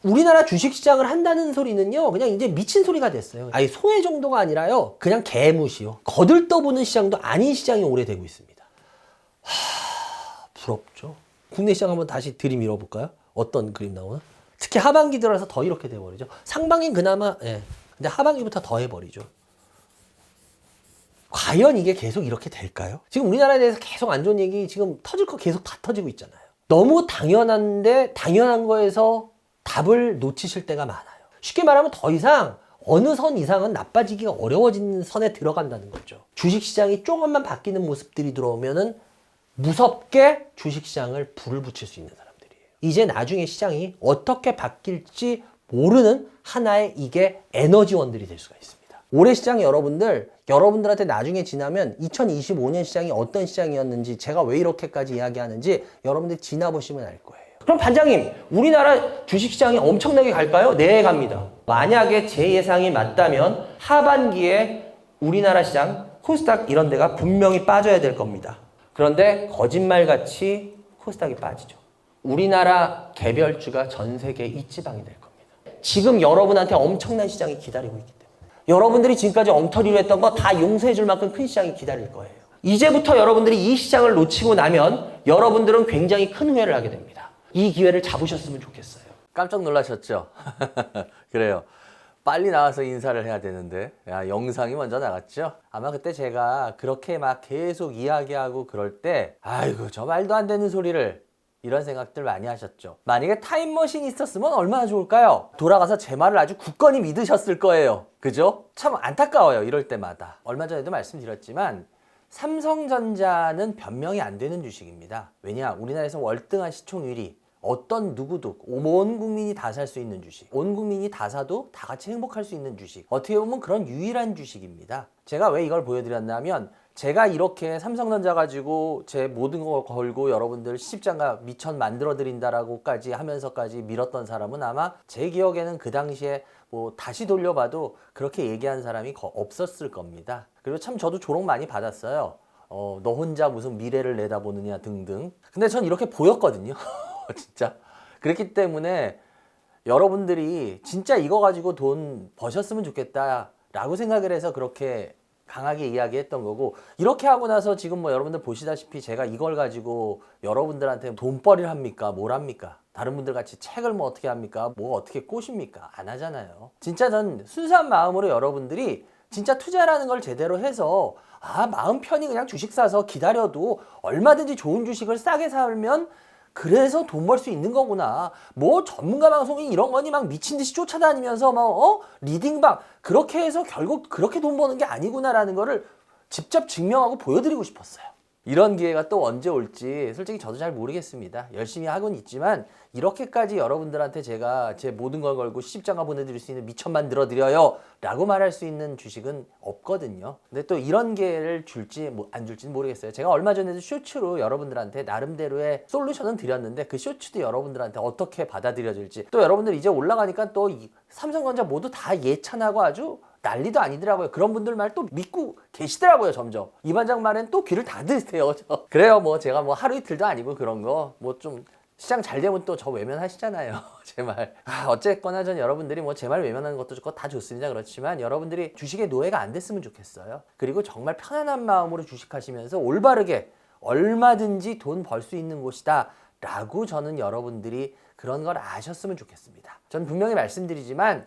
우리나라 주식시장을 한다는 소리는요, 그냥 이제 미친 소리가 됐어요. 아니, 소외 정도가 아니라요, 그냥 개무시요. 거들떠보는 시장도 아닌 시장이 오래되고 있습니다. 부럽죠. 국내 시장 한번 다시 들이밀어볼까요? 어떤 그림 나오나? 특히 하반기 들어서 더 이렇게 돼버리죠. 상반기는 그나마, 예. 근데 하반기부터 더 해버리죠. 과연 이게 계속 이렇게 될까요? 지금 우리나라에 대해서 계속 안 좋은 얘기, 지금 터질 거 계속 다 터지고 있잖아요. 너무 당연한데, 당연한 거에서 답을 놓치실 때가 많아요. 쉽게 말하면 더 이상 어느 선 이상은 나빠지기가 어려워지는 선에 들어간다는 거죠. 주식시장이 조금만 바뀌는 모습들이 들어오면은 무섭게 주식시장을 불을 붙일 수 있는 사람들이에요. 이제 나중에 시장이 어떻게 바뀔지 모르는 하나의 이게 에너지원들이 될 수가 있습니다. 올해 시장 여러분들한테 나중에 지나면 2025년 시장이 어떤 시장이었는지, 제가 왜 이렇게까지 이야기하는지 여러분들이 지나보시면 알 거예요. 그럼 반장님, 우리나라 주식시장이 엄청나게 갈까요? 네, 갑니다. 만약에 제 예상이 맞다면 하반기에 우리나라 시장, 코스닥 이런 데가 분명히 빠져야 될 겁니다. 그런데 거짓말같이 코스닥이 빠지죠. 우리나라 개별주가 전 세계 이지방이 될 겁니다. 지금 여러분한테 엄청난 시장이 기다리고 있기 때문에. 여러분들이 지금까지 엉터리로 했던 거 다 용서해 줄 만큼 큰 시장이 기다릴 거예요. 이제부터 여러분들이 이 시장을 놓치고 나면 여러분들은 굉장히 큰 후회를 하게 됩니다. 이 기회를 잡으셨으면 좋겠어요. 깜짝 놀라셨죠? 그래요. 빨리 나와서 인사를 해야 되는데, 야, 영상이 먼저 나갔죠? 아마 그때 제가 그렇게 막 계속 이야기하고 그럴 때, 아이고, 저 말도 안 되는 소리를, 이런 생각들 많이 하셨죠. 만약에 타임머신이 있었으면 얼마나 좋을까요? 돌아가서 제 말을 아주 굳건히 믿으셨을 거예요. 그죠? 참 안타까워요, 이럴 때마다. 얼마 전에도 말씀드렸지만 삼성전자는 변명이 안 되는 주식입니다. 왜냐? 우리나라에서 월등한 시총률이 어떤 누구도 온 국민이 다 살 수 있는 주식, 온 국민이 다 사도 다 같이 행복할 수 있는 주식, 어떻게 보면 그런 유일한 주식입니다. 제가 왜 이걸 보여드렸냐면, 제가 이렇게 삼성전자 가지고 제 모든 걸 걸고 여러분들 시집장가 미천 만들어 드린다라고까지 하면서까지 밀었던 사람은 아마 제 기억에는 그 당시에 뭐 다시 돌려봐도 그렇게 얘기한 사람이 없었을 겁니다. 그리고 참 저도 조롱 많이 받았어요. 너 혼자 무슨 미래를 내다보느냐 등등. 근데 전 이렇게 보였거든요. 진짜. 그렇기 때문에 여러분들이 진짜 이거 가지고 돈 버셨으면 좋겠다라고 생각을 해서 그렇게 강하게 이야기했던 거고, 이렇게 하고 나서 지금 뭐 여러분들 보시다시피 제가 이걸 가지고 여러분들한테 돈벌이를 합니까? 뭘 합니까? 다른 분들 같이 책을 뭐 어떻게 합니까? 뭐 어떻게 꼬십니까? 안 하잖아요. 진짜 전 순수한 마음으로 여러분들이 진짜 투자라는 걸 제대로 해서, 마음 편히 그냥 주식 사서 기다려도 얼마든지 좋은 주식을 싸게 사면 그래서 돈 벌 수 있는 거구나. 뭐 전문가 방송이 이런 거니 막 미친 듯이 쫓아다니면서 리딩방 그렇게 해서 결국 그렇게 돈 버는 게 아니구나라는 거를 직접 증명하고 보여드리고 싶었어요. 이런 기회가 또 언제 올지 솔직히 저도 잘 모르겠습니다. 열심히 하고는 있지만 이렇게까지 여러분들한테 제가 제 모든 걸 걸고 시집장가 보내드릴 수 있는 미천 만들어드려요 라고 말할 수 있는 주식은 없거든요. 근데 또 이런 기회를 줄지 안 줄지는 모르겠어요. 제가 얼마 전에도 쇼츠로 여러분들한테 나름대로의 솔루션은 드렸는데, 그 쇼츠도 여러분들한테 어떻게 받아들여질지, 또 여러분들 이제 올라가니까 또 삼성전자 모두 다 예찬하고 아주 난리도 아니더라고요. 그런 분들 말 또 믿고 계시더라고요. 점점 이 반장 말엔 또 귀를 닫으세요. 그래요. 뭐 제가 뭐 하루 이틀도 아니고 그런 거 뭐 좀 시장 잘 되면 또 저 외면하시잖아요. 제 말. 어쨌거나 전 여러분들이 뭐 제 말 외면하는 것도 좋고 다 좋습니다. 그렇지만 여러분들이 주식의 노예가 안 됐으면 좋겠어요. 그리고 정말 편안한 마음으로 주식하시면서 올바르게 얼마든지 돈 벌 수 있는 곳이다 라고 저는 여러분들이 그런 걸 아셨으면 좋겠습니다. 전 분명히 말씀드리지만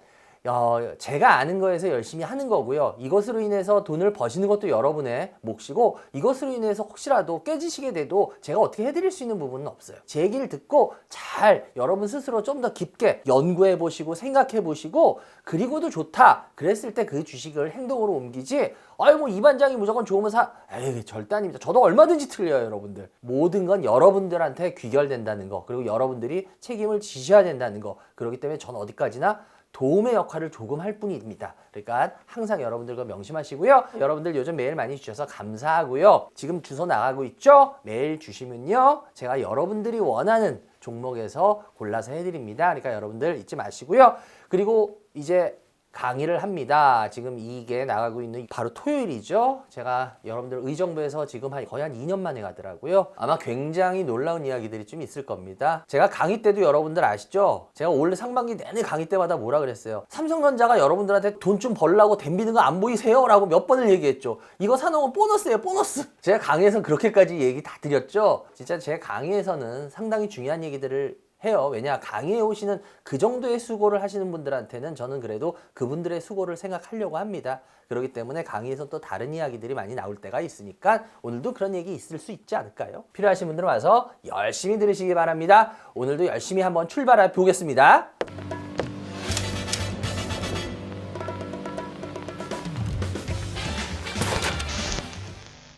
제가 아는 거에서 열심히 하는 거고요. 이것으로 인해서 돈을 버시는 것도 여러분의 몫이고, 이것으로 인해서 혹시라도 깨지시게 돼도 제가 어떻게 해드릴 수 있는 부분은 없어요. 제 얘기를 듣고 잘 여러분 스스로 좀 더 깊게 연구해 보시고 생각해 보시고, 그리고도 좋다 그랬을 때 그 주식을 행동으로 옮기지, 뭐 이 반장이 무조건 좋으면 에이, 절대 아닙니다. 저도 얼마든지 틀려요. 여러분들 모든 건 여러분들한테 귀결된다는 거, 그리고 여러분들이 책임을 지셔야 된다는 거. 그렇기 때문에 전 어디까지나 도움의 역할을 조금 할 뿐입니다. 그러니까 항상 여러분들과 명심하시고요. 여러분들 요즘 메일 많이 주셔서 감사하고요. 지금 주소 나가고 있죠? 메일 주시면요, 제가 여러분들이 원하는 종목에서 골라서 해드립니다. 그러니까 여러분들 잊지 마시고요. 그리고 이제 강의를 합니다. 지금 이게 나가고 있는 바로 토요일이죠. 제가 여러분들 의정부에서 지금 거의 한 2년 만에 가더라고요. 아마 굉장히 놀라운 이야기들이 좀 있을 겁니다. 제가 강의 때도 여러분들 아시죠? 제가 원래 상반기 내내 강의 때마다 뭐라 그랬어요? 삼성전자가 여러분들한테 돈 좀 벌라고 덤비는 거 안 보이세요? 라고 몇 번을 얘기했죠. 이거 사놓으면 보너스예요, 보너스. 제가 강의에서 그렇게까지 얘기 다 드렸죠. 진짜 제 강의에서는 상당히 중요한 얘기들을 해요. 왜냐, 강의에 오시는 그 정도의 수고를 하시는 분들한테는 저는 그래도 그분들의 수고를 생각하려고 합니다. 그렇기 때문에 강의에서 또 다른 이야기들이 많이 나올 때가 있으니까 오늘도 그런 얘기 있을 수 있지 않을까요? 필요하신 분들은 와서 열심히 들으시기 바랍니다. 오늘도 열심히 한번 출발해 보겠습니다.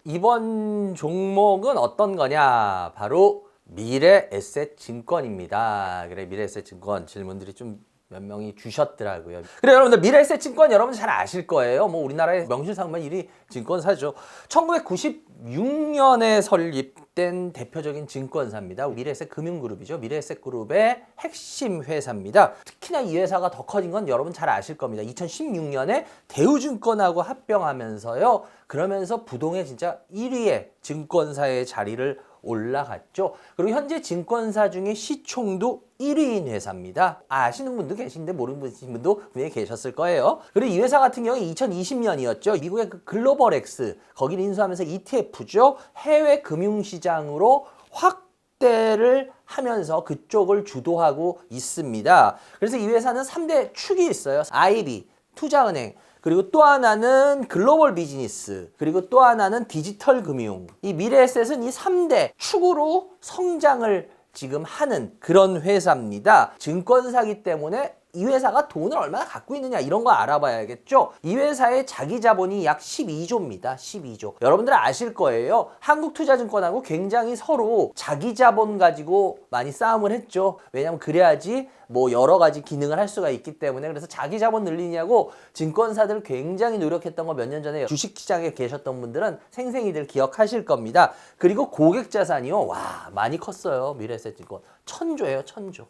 이번 종목은 어떤 거냐? 바로 미래에셋증권입니다. 그래, 미래에셋증권 질문들이 좀 몇 명이 주셨더라고요. 그래, 여러분들 미래에셋증권 여러분들 잘 아실 거예요. 뭐 우리나라의 명실상부한 1위 증권사죠. 1996년에 설립된 대표적인 증권사입니다. 미래에셋 금융그룹이죠. 미래에셋그룹의 핵심 회사입니다. 특히나 이 회사가 더 커진 건 여러분 잘 아실 겁니다. 2016년에 대우증권하고 합병하면서요. 그러면서 부동의 진짜 1위의 증권사의 자리를 올라갔죠. 그리고 현재 증권사 중에 시총도 1위인 회사입니다. 아시는 분도 계신데 모르는 분도 분명히 계셨을 거예요. 그리고 이 회사 같은 경우에 2020년이었죠. 미국의 그 글로벌엑스 거기를 인수하면서 ETF죠. 해외 금융시장으로 확대를 하면서 그쪽을 주도하고 있습니다. 그래서 이 회사는 3대 축이 있어요. IB, 투자은행, 그리고 또 하나는 글로벌 비즈니스, 그리고 또 하나는 디지털 금융. 이 미래에셋은 이 3대 축으로 성장을 지금 하는 그런 회사입니다. 증권사기 때문에 이 회사가 돈을 얼마나 갖고 있느냐 이런 거 알아봐야겠죠. 이 회사의 자기 자본이 약 12조입니다. 12조. 여러분들 아실 거예요. 한국투자증권하고 굉장히 서로 자기 자본 가지고 많이 싸움을 했죠. 왜냐하면 그래야지 뭐 여러 가지 기능을 할 수가 있기 때문에. 그래서 자기 자본 늘리냐고 증권사들 굉장히 노력했던 거 몇 년 전에 주식시장에 계셨던 분들은 생생히들 기억하실 겁니다. 그리고 고객 자산이요. 와, 많이 컸어요. 미래에셋증권. 1000조예요. 1000조.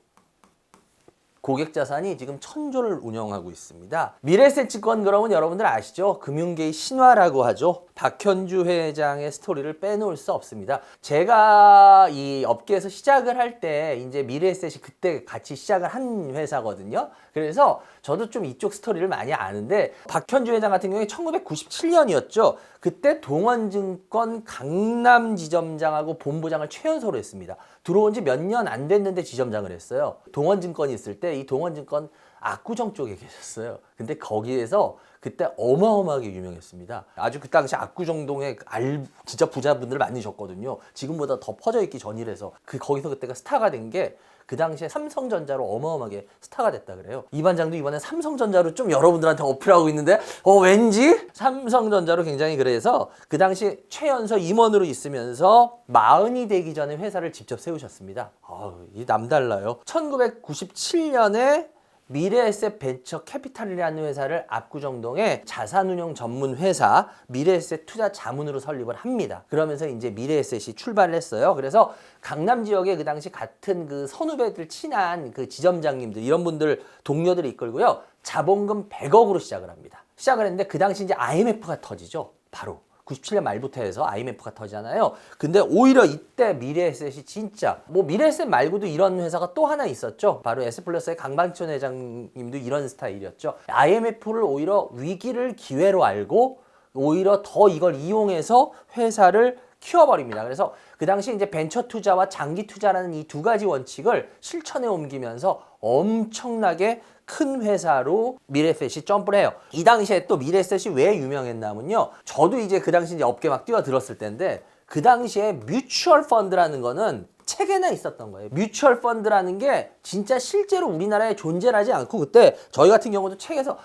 고객 자산이 지금 1000조를 운영하고 있습니다. 미래에셋증권 그러면 여러분들 아시죠? 금융계의 신화라고 하죠. 박현주 회장의 스토리를 빼놓을 수 없습니다. 제가 이 업계에서 시작을 할 때 이제 미래에셋이 그때 같이 시작을 한 회사거든요. 그래서 저도 좀 이쪽 스토리를 많이 아는데 박현주 회장 같은 경우에 1997년이었죠. 그때 동원증권 강남지점장하고 본부장을 최연소로 했습니다. 들어온 지 몇 년 안 됐는데 지점장을 했어요. 동원증권이 있을 때 이 동원증권 압구정 쪽에 계셨어요. 근데 거기에서 그때 어마어마하게 유명했습니다. 아주 그 당시 압구정동에 진짜 부자분들 많으셨거든요. 지금보다 더 퍼져 있기 전이라서 거기서 그때가 스타가 된 게 그 당시에 삼성전자로 어마어마하게 스타가 됐다 그래요. 이 반장도 이번에 삼성전자로 좀 여러분들한테 어필하고 있는데 왠지 삼성전자로 굉장히 그래서 그 당시 최연소 임원으로 있으면서 40이 되기 전에 회사를 직접 세우셨습니다. 이 남달라요. 1997년에 미래에셋 벤처 캐피탈이라는 회사를 압구정동에 자산운용 전문 회사 미래에셋 투자 자문으로 설립을 합니다. 그러면서 이제 미래에셋이 출발을 했어요. 그래서 강남 지역에 그 당시 같은 그 선후배들 친한 그 지점장님들 이런 분들 동료들이 이끌고요. 자본금 100억으로 시작을 합니다. 시작을 했는데 그 당시 이제 IMF가 터지죠. 바로. 97년 말부터 해서 IMF가 터지잖아요. 근데 오히려 이때 미래에셋이 진짜 미래에셋 말고도 이런 회사가 또 하나 있었죠. 바로 에스플러스의 강방천 회장님도 이런 스타일이었죠. IMF를 오히려 위기를 기회로 알고 오히려 더 이걸 이용해서 회사를 키워버립니다. 그래서 그 당시 이제 벤처 투자와 장기 투자라는 이 두 가지 원칙을 실천에 옮기면서 엄청나게 큰 회사로 미래에셋이 점프를 해요. 이 당시에 또 미래에셋이 왜 유명했냐면요. 저도 이제 그 당시 이제 업계 막 뛰어들었을 때인데 그 당시에 뮤추얼 펀드라는 거는 책에나 있었던 거예요. 뮤추얼 펀드라는 게 진짜 실제로 우리나라에 존재하지 않고 그때 저희 같은 경우도 책에서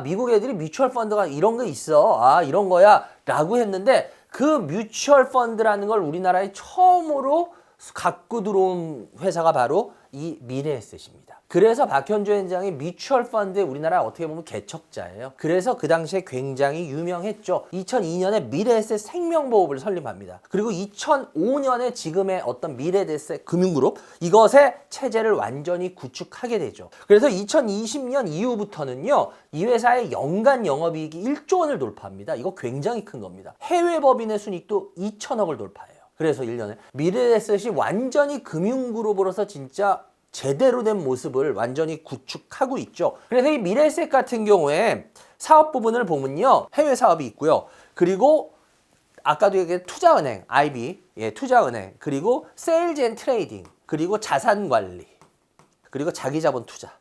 미국 애들이 뮤추얼 펀드가 이런 거 있어. 이런 거야 라고 했는데 그 뮤추얼 펀드라는 걸 우리나라에 처음으로 갖고 들어온 회사가 바로 이 미래에셋입니다. 그래서 박현주 회장이 뮤추얼 펀드의 우리나라 어떻게 보면 개척자예요. 그래서 그 당시에 굉장히 유명했죠. 2002년에 미래에셋 생명보험을 설립합니다. 그리고 2005년에 지금의 어떤 미래에셋 금융그룹 이것의 체제를 완전히 구축하게 되죠. 그래서 2020년 이후부터는요. 이 회사의 연간 영업이익이 1조 원을 돌파합니다. 이거 굉장히 큰 겁니다. 해외 법인의 순이익도 2천억을 돌파해요. 그래서 1년에 미래에셋이 완전히 금융그룹으로서 진짜 제대로 된 모습을 완전히 구축하고 있죠. 그래서 이 미래에셋 같은 경우에 사업 부분을 보면요. 해외 사업이 있고요. 그리고 아까도 얘기한 투자은행, IB, 투자은행, 그리고 세일즈 앤 트레이딩, 그리고 자산관리, 그리고 자기자본 투자.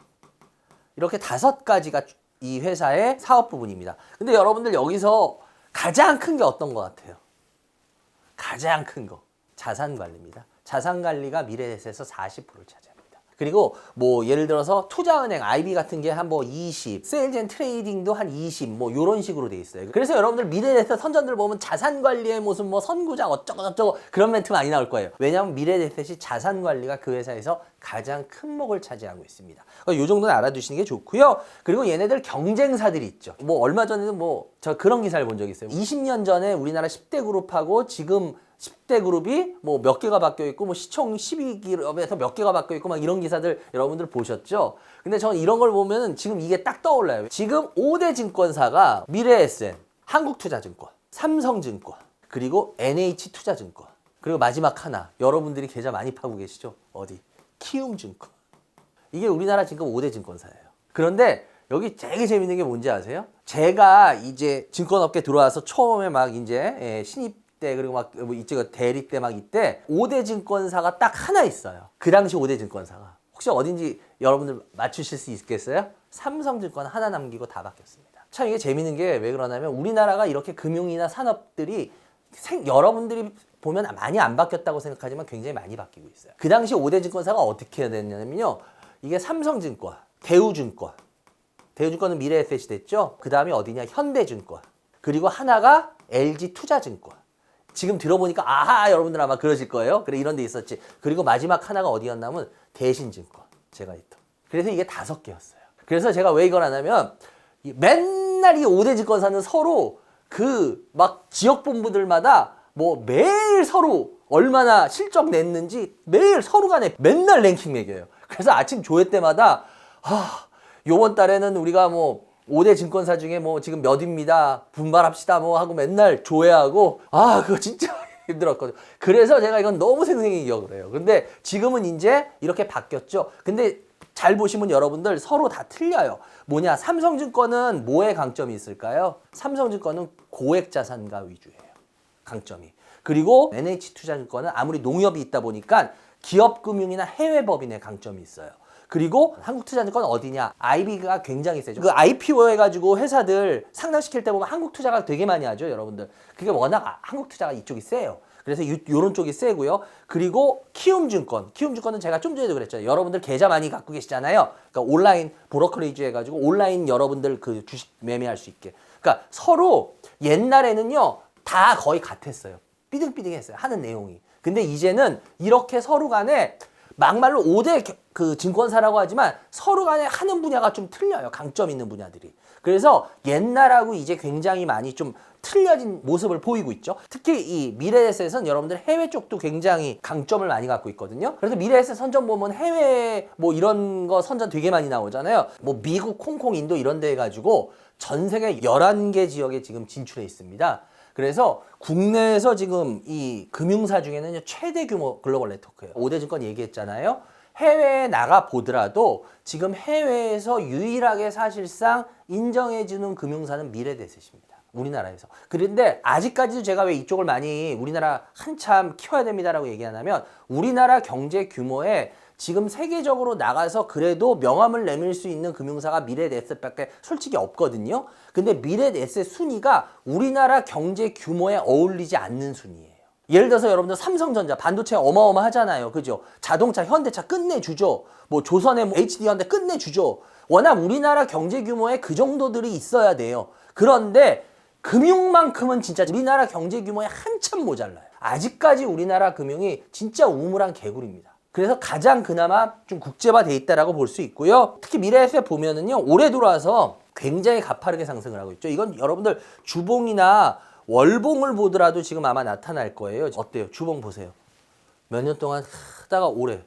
이렇게 5가지가 이 회사의 사업 부분입니다. 근데 여러분들 여기서 가장 큰 게 어떤 것 같아요? 가장 큰 거. 자산관리입니다. 자산관리가 미래에셋에서 40%를 차지합니다. 그리고 뭐 예를 들어서 투자은행 IB 같은 게 한 뭐 20, 세일즈 앤 트레이딩도 한 20, 뭐 이런 식으로 돼 있어요. 그래서 여러분들 미래에셋 선전들 보면 자산관리의 모습 뭐 선구자 어쩌고 그런 멘트 많이 나올 거예요. 왜냐하면 미래에셋이 자산관리가 그 회사에서 가장 큰 목을 차지하고 있습니다. 이 정도는 알아두시는 게 좋고요. 그리고 얘네들 경쟁사들이 있죠. 뭐 얼마 전에도 뭐 저 그런 기사를 본 적이 있어요. 20년 전에 우리나라 10대 그룹하고 지금 10대 그룹이 뭐 몇 개가 바뀌어 있고 뭐 시총 12기업에서 몇 개가 바뀌어 있고 막 이런 기사들 여러분들 보셨죠? 근데 저는 이런 걸 보면은 지금 이게 딱 떠올라요. 지금 5대 증권사가 미래에셋, 한국투자증권, 삼성증권, 그리고 NH투자증권, 그리고 마지막 하나 여러분들이 계좌 많이 파고 계시죠? 어디? 키움증권. 이게 우리나라 지금 5대 증권사예요. 그런데 여기 되게 재밌는 게 뭔지 아세요? 제가 이제 증권업계 들어와서 처음에 막 이제 신입 때 그리고 막 이쪽 대리 때 막 이때 5대 증권사가 딱 하나 있어요. 그 당시 5대 증권사가. 혹시 어딘지 여러분들 맞추실 수 있겠어요? 삼성증권 하나 남기고 다 바뀌었습니다. 참 이게 재밌는 게 왜 그러냐면 우리나라가 이렇게 금융이나 산업들이 여러분들이 보면 많이 안 바뀌었다고 생각하지만 굉장히 많이 바뀌고 있어요. 그 당시 5대 증권사가 어떻게 됐냐면요. 이게 삼성증권, 대우증권은 미래에셋이 됐죠. 그 다음이 어디냐? 현대증권. 그리고 하나가 LG투자증권. 지금 들어보니까 아하 여러분들 아마 그러실 거예요. 그래 이런 데 있었지. 그리고 마지막 하나가 어디였냐면 대신증권. 제가 있던. 그래서 이게 5개였어요. 그래서 제가 왜 이걸 하냐면 맨날 이 5대 증권사는 서로 그 막 지역 본부들마다 뭐 매일 서로 얼마나 실적 냈는지 매일 서로 간에 맨날 랭킹 매겨요. 그래서 아침 조회 때마다 요번 달에는 우리가 뭐 5대 증권사 중에 뭐 지금 몇입니다. 분발합시다 뭐 하고 맨날 조회하고 그거 진짜 힘들었거든요. 그래서 제가 이건 너무 생생히 기억을 해요. 근데 지금은 이제 이렇게 바뀌었죠. 근데 잘 보시면 여러분들 서로 다 틀려요. 뭐냐? 삼성증권은 뭐에 강점이 있을까요? 삼성증권은 고액자산가 위주예요. 강점이. 그리고 NH투자증권은 아무리 농협이 있다 보니까 기업금융이나 해외법인의 강점이 있어요. 그리고 한국투자증권은 어디냐? IB가 굉장히 세죠. 그 IPO 해가지고 회사들 상장시킬 때 보면 한국투자가 되게 많이 하죠, 여러분들. 그게 워낙 한국투자가 이쪽이 세요. 그래서 요런 쪽이 세고요. 그리고 키움증권은 제가 좀 전에도 그랬잖아요. 여러분들 계좌 많이 갖고 계시잖아요. 그러니까 온라인 브로커리지 해가지고 온라인 여러분들 그 주식 매매할 수 있게. 그러니까 서로 옛날에는요 다 거의 같았어요. 삐등삐등했어요. 하는 내용이. 근데 이제는 이렇게 서로 간에 막말로 5대 그 증권사라고 하지만 서로 간에 하는 분야가 좀 틀려요. 강점 있는 분야들이. 그래서 옛날하고 이제 굉장히 많이 좀 틀려진 모습을 보이고 있죠. 특히 이 미래에셋은 여러분들 해외 쪽도 굉장히 강점을 많이 갖고 있거든요. 그래서 미래에셋 선전 보면 해외 뭐 이런 거 선전 되게 많이 나오잖아요. 뭐 미국, 홍콩, 인도 이런 데 해가지고 전 세계 11개 지역에 지금 진출해 있습니다. 그래서 국내에서 지금 이 금융사 중에는 최대 규모 글로벌 네트워크예요. 5대 증권 얘기했잖아요. 해외에 나가 보더라도 지금 해외에서 유일하게 사실상 인정해주는 금융사는 미래에셋입니다. 우리나라에서. 그런데 아직까지도 제가 왜 이쪽을 많이 우리나라 한참 키워야 됩니다라고 얘기하냐면 우리나라 경제 규모에 지금 세계적으로 나가서 그래도 명함을 내밀 수 있는 금융사가 미래에셋밖에 솔직히 없거든요. 근데 미래에셋 순위가 우리나라 경제 규모에 어울리지 않는 순위예요. 예를 들어서 여러분들 삼성전자 반도체 어마어마하잖아요. 그죠? 자동차, 현대차 끝내주죠. 뭐 조선의 뭐 HD현대 끝내주죠. 워낙 우리나라 경제 규모에 그 정도들이 있어야 돼요. 그런데 금융만큼은 진짜 우리나라 경제 규모에 한참 모자라요. 아직까지 우리나라 금융이 진짜 우물한 개구리입니다. 그래서 가장 그나마 좀 국제화돼 있다라고 볼 수 있고요. 특히 미래에셋 보면은요, 올해 들어와서 굉장히 가파르게 상승을 하고 있죠. 이건 여러분들 주봉이나 월봉을 보더라도 지금 아마 나타날 거예요. 어때요? 주봉 보세요. 몇 년 동안 하다가 올해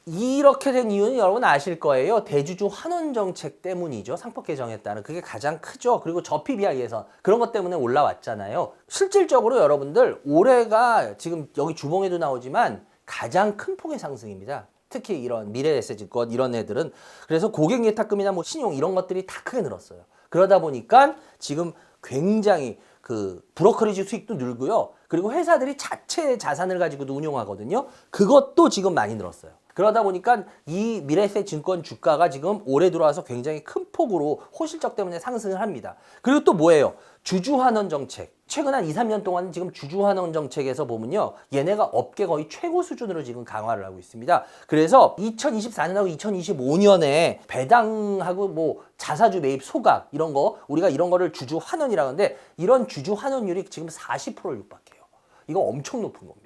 이렇게 된 이유는 여러분 아실 거예요. 대주주 환원 정책 때문이죠. 상법 개정에 따른 그게 가장 크죠. 그리고 저 PBR 예선 그런 것 때문에 올라왔잖아요. 실질적으로 여러분들 올해가 지금 여기 주봉에도 나오지만 가장 큰 폭의 상승입니다. 특히 이런 미래에셋증권 이런 애들은 그래서 고객 예탁금이나 뭐 신용 이런 것들이 다 크게 늘었어요. 그러다 보니까 지금 굉장히 그 브로커리지 수익도 늘고요. 그리고 회사들이 자체 자산을 가지고도 운용하거든요. 그것도 지금 많이 늘었어요. 그러다 보니까 이 미래에셋 증권 주가가 지금 올해 들어와서 굉장히 큰 폭으로 호실적 때문에 상승을 합니다. 그리고 또 뭐예요? 주주환원 정책. 최근 한 2, 3년 동안 지금 주주환원 정책에서 보면요. 얘네가 업계 거의 최고 수준으로 지금 강화를 하고 있습니다. 그래서 2024년하고 2025년에 배당하고 뭐 자사주 매입 소각 이런 거 우리가 이런 거를 주주환원이라고 하는데 이런 주주환원율이 지금 40%를 육박해요. 이거 엄청 높은 겁니다.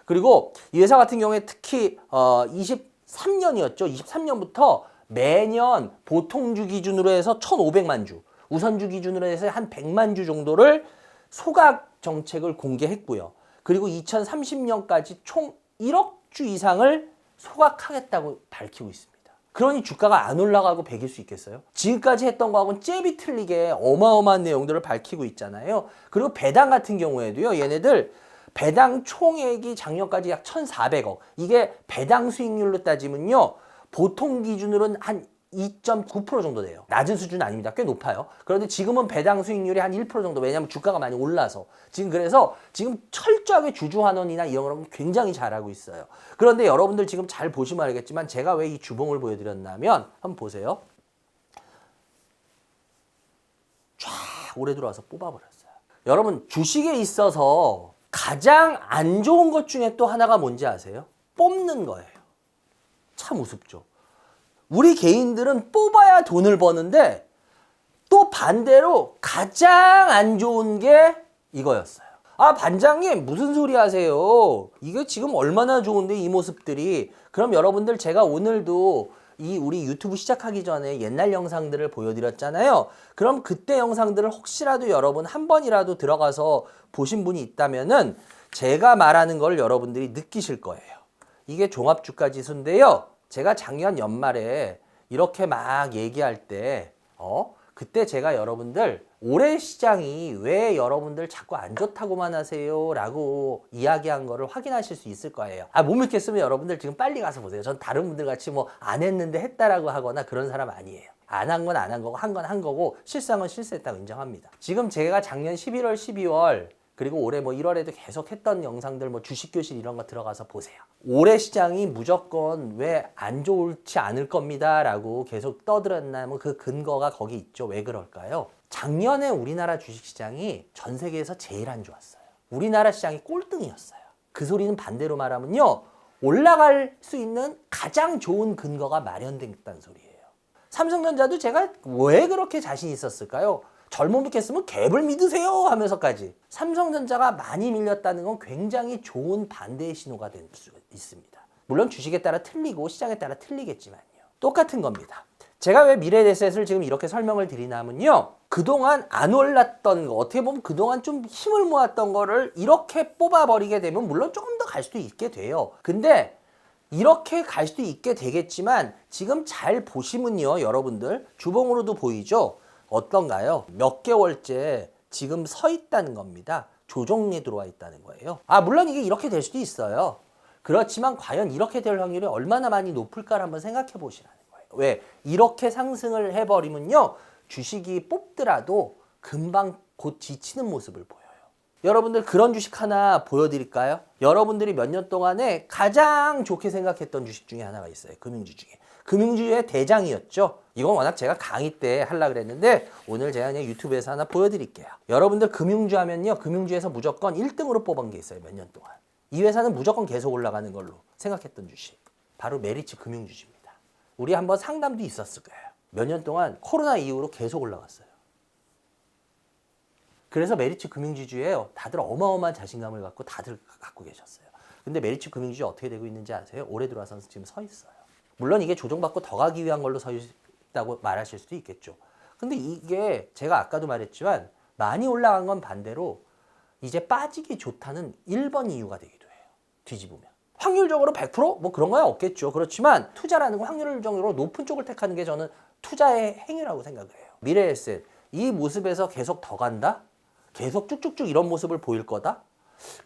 그리고 이 회사 같은 경우에 특히 23년이었죠. 23년부터 매년 보통주 기준으로 해서 1,500만 주, 우선주 기준으로 해서 한 100만 주 정도를 소각 정책을 공개했고요. 그리고 2030년까지 총 1억 주 이상을 소각하겠다고 밝히고 있습니다. 그러니 주가가 안 올라가고 배길 수 있겠어요? 지금까지 했던 거하고는 잽이 틀리게 어마어마한 내용들을 밝히고 있잖아요. 그리고 배당 같은 경우에도요. 얘네들 배당 총액이 작년까지 약 1,400억. 이게 배당 수익률로 따지면요. 보통 기준으로는 한 2.9% 정도 돼요. 낮은 수준 아닙니다. 꽤 높아요. 그런데 지금은 배당 수익률이 한 1% 정도. 왜냐하면 주가가 많이 올라서. 지금 그래서 지금 철저하게 주주환원이나 이런 거는 굉장히 잘하고 있어요. 그런데 여러분들 지금 잘 보시면 알겠지만 제가 왜 이 주봉을 보여드렸냐면 한번 보세요. 쫙 올해 들어와서 뽑아버렸어요. 여러분 주식에 있어서 가장 안 좋은 것 중에 또 하나가 뭔지 아세요? 뽑는 거예요. 참 우습죠. 우리 개인들은 뽑아야 돈을 버는데 또 반대로 가장 안 좋은 게 이거였어요. 아, 반장님 무슨 소리 하세요? 이게 지금 얼마나 좋은데 이 모습들이. 그럼 여러분들 제가 오늘도 이 우리 유튜브 시작하기 전에 옛날 영상들을 보여드렸잖아요. 그럼 그때 영상들을 혹시라도 여러분 한 번이라도 들어가서 보신 분이 있다면은 제가 말하는 걸 여러분들이 느끼실 거예요. 이게 종합주가지수인데요. 제가 작년 연말에 이렇게 막 얘기할 때 그때 제가 여러분들 올해 시장이 왜 여러분들 자꾸 안 좋다고만 하세요 라고 이야기한 거를 확인하실 수 있을 거예요. 못 믿겠으면 여러분들 지금 빨리 가서 보세요. 전 다른 분들 같이 뭐 안 했는데 했다라고 하거나 그런 사람 아니에요. 안 한 건 안 한 거고 한 건 한 거고 실상은 실수했다고 인정합니다. 지금 제가 작년 11월 12월 그리고 올해 뭐 1월에도 계속 했던 영상들 뭐 주식교실 이런 거 들어가서 보세요. 올해 시장이 무조건 왜 안 좋지 않을 겁니다 라고 계속 떠들었나면 그 근거가 거기 있죠. 왜 그럴까요? 작년에 우리나라 주식시장이 전 세계에서 제일 안 좋았어요. 우리나라 시장이 꼴등이었어요. 그 소리는 반대로 말하면요. 올라갈 수 있는 가장 좋은 근거가 마련됐다는 소리예요. 삼성전자도 제가 왜 그렇게 자신 있었을까요? 젊어 믿겠으면 갭을 믿으세요 하면서까지. 삼성전자가 많이 밀렸다는 건 굉장히 좋은 반대의 신호가 될 수 있습니다. 물론 주식에 따라 틀리고 시장에 따라 틀리겠지만요. 똑같은 겁니다. 제가 왜 미래에셋을 지금 이렇게 설명을 드리냐면요. 그동안 안 올랐던 거, 어떻게 보면 그동안 좀 힘을 모았던 거를 이렇게 뽑아버리게 되면 물론 조금 더 갈 수도 있게 돼요. 근데 이렇게 갈 수도 있게 되겠지만 지금 잘 보시면요. 여러분들 주봉으로도 보이죠? 어떤가요? 몇 개월째 지금 서 있다는 겁니다. 조정에 들어와 있다는 거예요. 물론 이게 이렇게 될 수도 있어요. 그렇지만 과연 이렇게 될 확률이 얼마나 많이 높을까를 한번 생각해 보시라는 거예요. 왜? 이렇게 상승을 해버리면요. 주식이 뽑더라도 금방 곧 지치는 모습을 보여요. 여러분들 그런 주식 하나 보여드릴까요? 여러분들이 몇 년 동안에 가장 좋게 생각했던 주식 중에 하나가 있어요. 금융주 중에. 금융주의 대장이었죠. 이건 워낙 제가 강의 때 하려고 그랬는데 오늘 제가 그냥 유튜브에서 하나 보여드릴게요. 여러분들 금융주 하면요. 금융주에서 무조건 1등으로 뽑은 게 있어요. 몇 년 동안. 이 회사는 무조건 계속 올라가는 걸로 생각했던 주식. 바로 메리츠 금융주주입니다. 우리 한번 상담도 있었을 거예요. 몇 년 동안 코로나 이후로 계속 올라갔어요. 그래서 메리츠 금융지주예요. 다들 어마어마한 자신감을 갖고 다들 갖고 계셨어요. 근데 메리츠 금융주주 어떻게 되고 있는지 아세요? 올해 들어와서 지금 서 있어요. 물론 이게 조정받고 더 가기 위한 걸로 서 있다고 말하실 수도 있겠죠. 근데 이게 제가 아까도 말했지만 많이 올라간 건 반대로 이제 빠지기 좋다는 1번 이유가 되기도 해요. 뒤집으면. 확률적으로 100%? 뭐 그런 건 없겠죠. 그렇지만 투자라는 건 확률적으로 높은 쪽을 택하는 게 저는 투자의 행위라고 생각을 해요. 미래에셋, 이 모습에서 계속 더 간다? 계속 쭉쭉쭉 이런 모습을 보일 거다?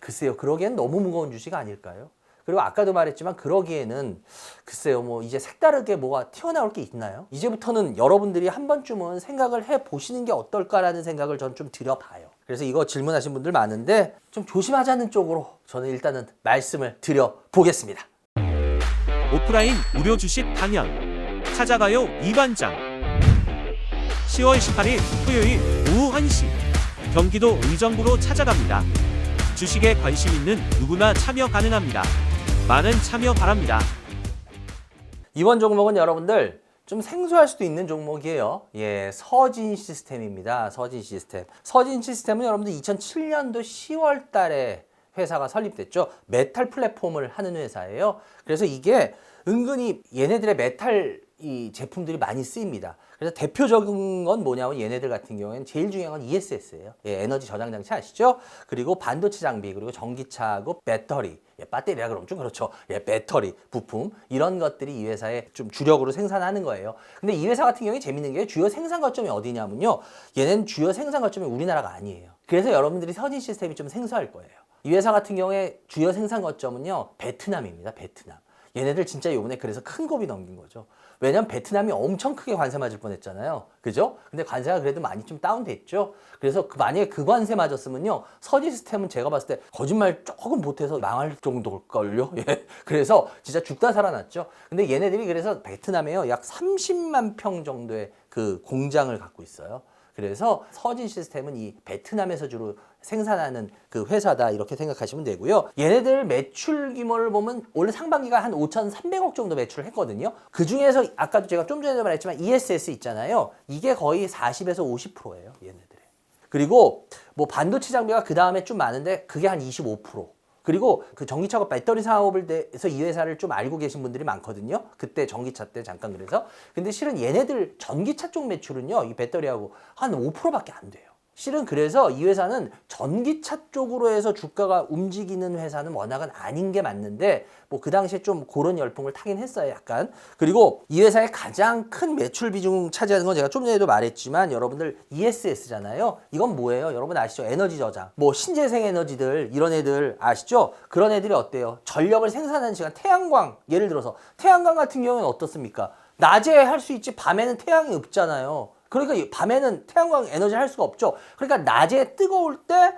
글쎄요, 그러기엔 너무 무거운 주식 아닐까요? 그리고 아까도 말했지만 그러기에는 글쎄요, 뭐 이제 색다르게 뭐가 튀어나올 게 있나요? 이제부터는 여러분들이 한 번쯤은 생각을 해보시는 게 어떨까라는 생각을 전 좀 드려봐요. 그래서 이거 질문하신 분들 많은데 좀 조심하자는 쪽으로 저는 일단은 말씀을 드려보겠습니다. 오프라인 무료 주식 강연 찾아가요 이반장 10월 18일 토요일 오후 1시 경기도 의정부로 찾아갑니다. 주식에 관심 있는 누구나 참여 가능합니다. 많은 참여 바랍니다. 이번 종목은 여러분들 좀 생소할 수도 있는 종목이에요. 예, 서진 시스템입니다. 서진 시스템. 서진 시스템은 여러분들 2007년도 10월 달에 회사가 설립됐죠. 메탈 플랫폼을 하는 회사예요. 그래서 이게 은근히 얘네들의 메탈 이 제품들이 많이 쓰입니다. 그래서 대표적인 건 뭐냐면 얘네들 같은 경우에는 제일 중요한 건 ESS예요. 예, 에너지 저장 장치 아시죠? 그리고 반도체 장비, 그리고 전기차하고 배터리, 예, 배터리라 그러면 좀 그렇죠. 예, 배터리, 부품 이런 것들이 이 회사의 좀 주력으로 생산하는 거예요. 근데 이 회사 같은 경우에 재밌는 게 주요 생산 거점이 어디냐면요. 얘는 주요 생산 거점이 우리나라가 아니에요. 그래서 여러분들이 서진 시스템이 좀 생소할 거예요. 이 회사 같은 경우에 주요 생산 거점은요. 베트남입니다. 베트남. 얘네들 진짜 요번에 그래서 큰 고비 넘긴 거죠. 왜냐면 베트남이 엄청 크게 관세 맞을 뻔했잖아요. 그죠? 근데 관세가 그래도 많이 좀 다운됐죠. 그래서 만약에 그 관세 맞았으면요. 서진 시스템은 제가 봤을 때 거짓말 조금 못해서 망할 정도일걸요. 예. 그래서 진짜 죽다 살아났죠. 근데 얘네들이 그래서 베트남에요. 약 30만 평 정도의 그 공장을 갖고 있어요. 그래서 서진 시스템은 이 베트남에서 주로 생산하는 그 회사다 이렇게 생각하시면 되고요. 얘네들 매출 규모를 보면 올해 상반기가 한 5,300억 정도 매출을 했거든요. 그 중에서 아까도 제가 좀 전에 말했지만 ESS 있잖아요. 이게 거의 40에서 50%예요. 얘네들의. 그리고 뭐 반도체 장비가 그 다음에 좀 많은데 그게 한 25%. 그리고 그 전기차가 배터리 사업을 해서 이 회사를 좀 알고 계신 분들이 많거든요. 그때 전기차 때 잠깐 그래서. 근데 실은 얘네들 전기차 쪽 매출은요. 이 배터리하고 한 5%밖에 안 돼요. 실은 그래서 이 회사는 전기차 쪽으로 해서 주가가 움직이는 회사는 워낙은 아닌 게 맞는데 뭐 그 당시에 좀 그런 열풍을 타긴 했어요 약간. 그리고 이 회사의 가장 큰 매출 비중 차지하는 건 제가 좀 전에도 말했지만 여러분들 ESS잖아요. 이건 뭐예요? 여러분 아시죠? 에너지 저장. 뭐 신재생 에너지들 이런 애들 아시죠? 그런 애들이 어때요? 전력을 생산하는 시간 태양광 예를 들어서 태양광 같은 경우는 어떻습니까? 낮에 할 수 있지 밤에는 태양이 없잖아요. 그러니까 밤에는 태양광 에너지를 할 수가 없죠. 그러니까 낮에 뜨거울 때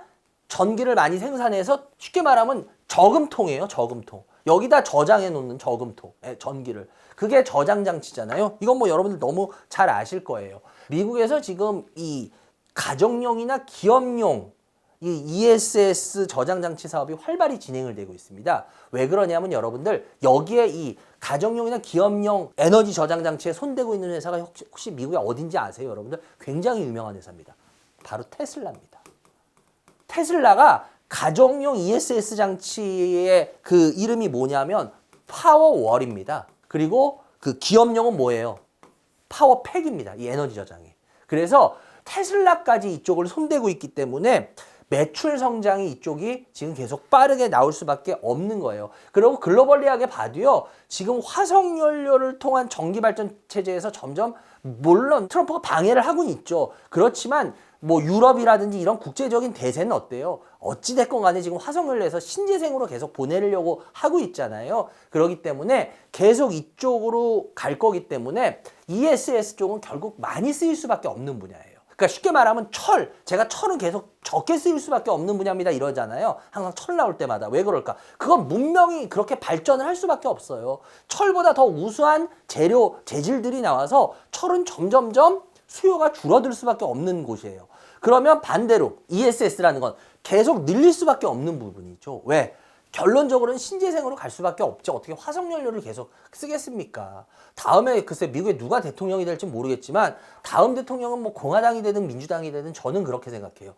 전기를 많이 생산해서 쉽게 말하면 저금통이에요. 저금통. 여기다 저장해 놓는 저금통. 전기를. 그게 저장 장치잖아요. 이건 뭐 여러분들 너무 잘 아실 거예요. 미국에서 지금 이 가정용이나 기업용 이 ESS 저장 장치 사업이 활발히 진행을 되고 있습니다. 왜 그러냐면 여러분들 여기에 이 가정용이나 기업용 에너지 저장 장치에 손대고 있는 회사가 혹시 미국에 어딘지 아세요, 여러분들? 굉장히 유명한 회사입니다. 바로 테슬라입니다. 테슬라가 가정용 ESS 장치의 그 이름이 뭐냐면 파워월입니다. 그리고 그 기업용은 뭐예요? 파워팩입니다. 이 에너지 저장이. 그래서 테슬라까지 이쪽을 손대고 있기 때문에 매출 성장이 이쪽이 지금 계속 빠르게 나올 수밖에 없는 거예요. 그리고 글로벌리하게 봐도요. 지금 화석연료를 통한 전기발전 체제에서 점점 물론 트럼프가 방해를 하고는 있죠. 그렇지만 뭐 유럽이라든지 이런 국제적인 대세는 어때요? 어찌됐건 간에 지금 화석연료에서 신재생으로 계속 보내려고 하고 있잖아요. 그렇기 때문에 계속 이쪽으로 갈 거기 때문에 ESS 쪽은 결국 많이 쓰일 수밖에 없는 분야예요. 그러니까 쉽게 말하면 제가 철은 계속 적게 쓰일 수밖에 없는 분야입니다 이러잖아요. 항상 철 나올 때마다. 왜 그럴까? 그건 문명이 그렇게 발전을 할 수밖에 없어요. 철보다 더 우수한 재질들이 나와서 철은 점점점 수요가 줄어들 수밖에 없는 곳이에요. 그러면 반대로 ESS라는 건 계속 늘릴 수밖에 없는 부분이죠. 왜? 결론적으로는 신재생으로 갈 수밖에 없죠. 어떻게 화석연료를 계속 쓰겠습니까? 다음에 글쎄 미국에 누가 대통령이 될지 모르겠지만 다음 대통령은 뭐 공화당이 되든 민주당이 되든 저는 그렇게 생각해요.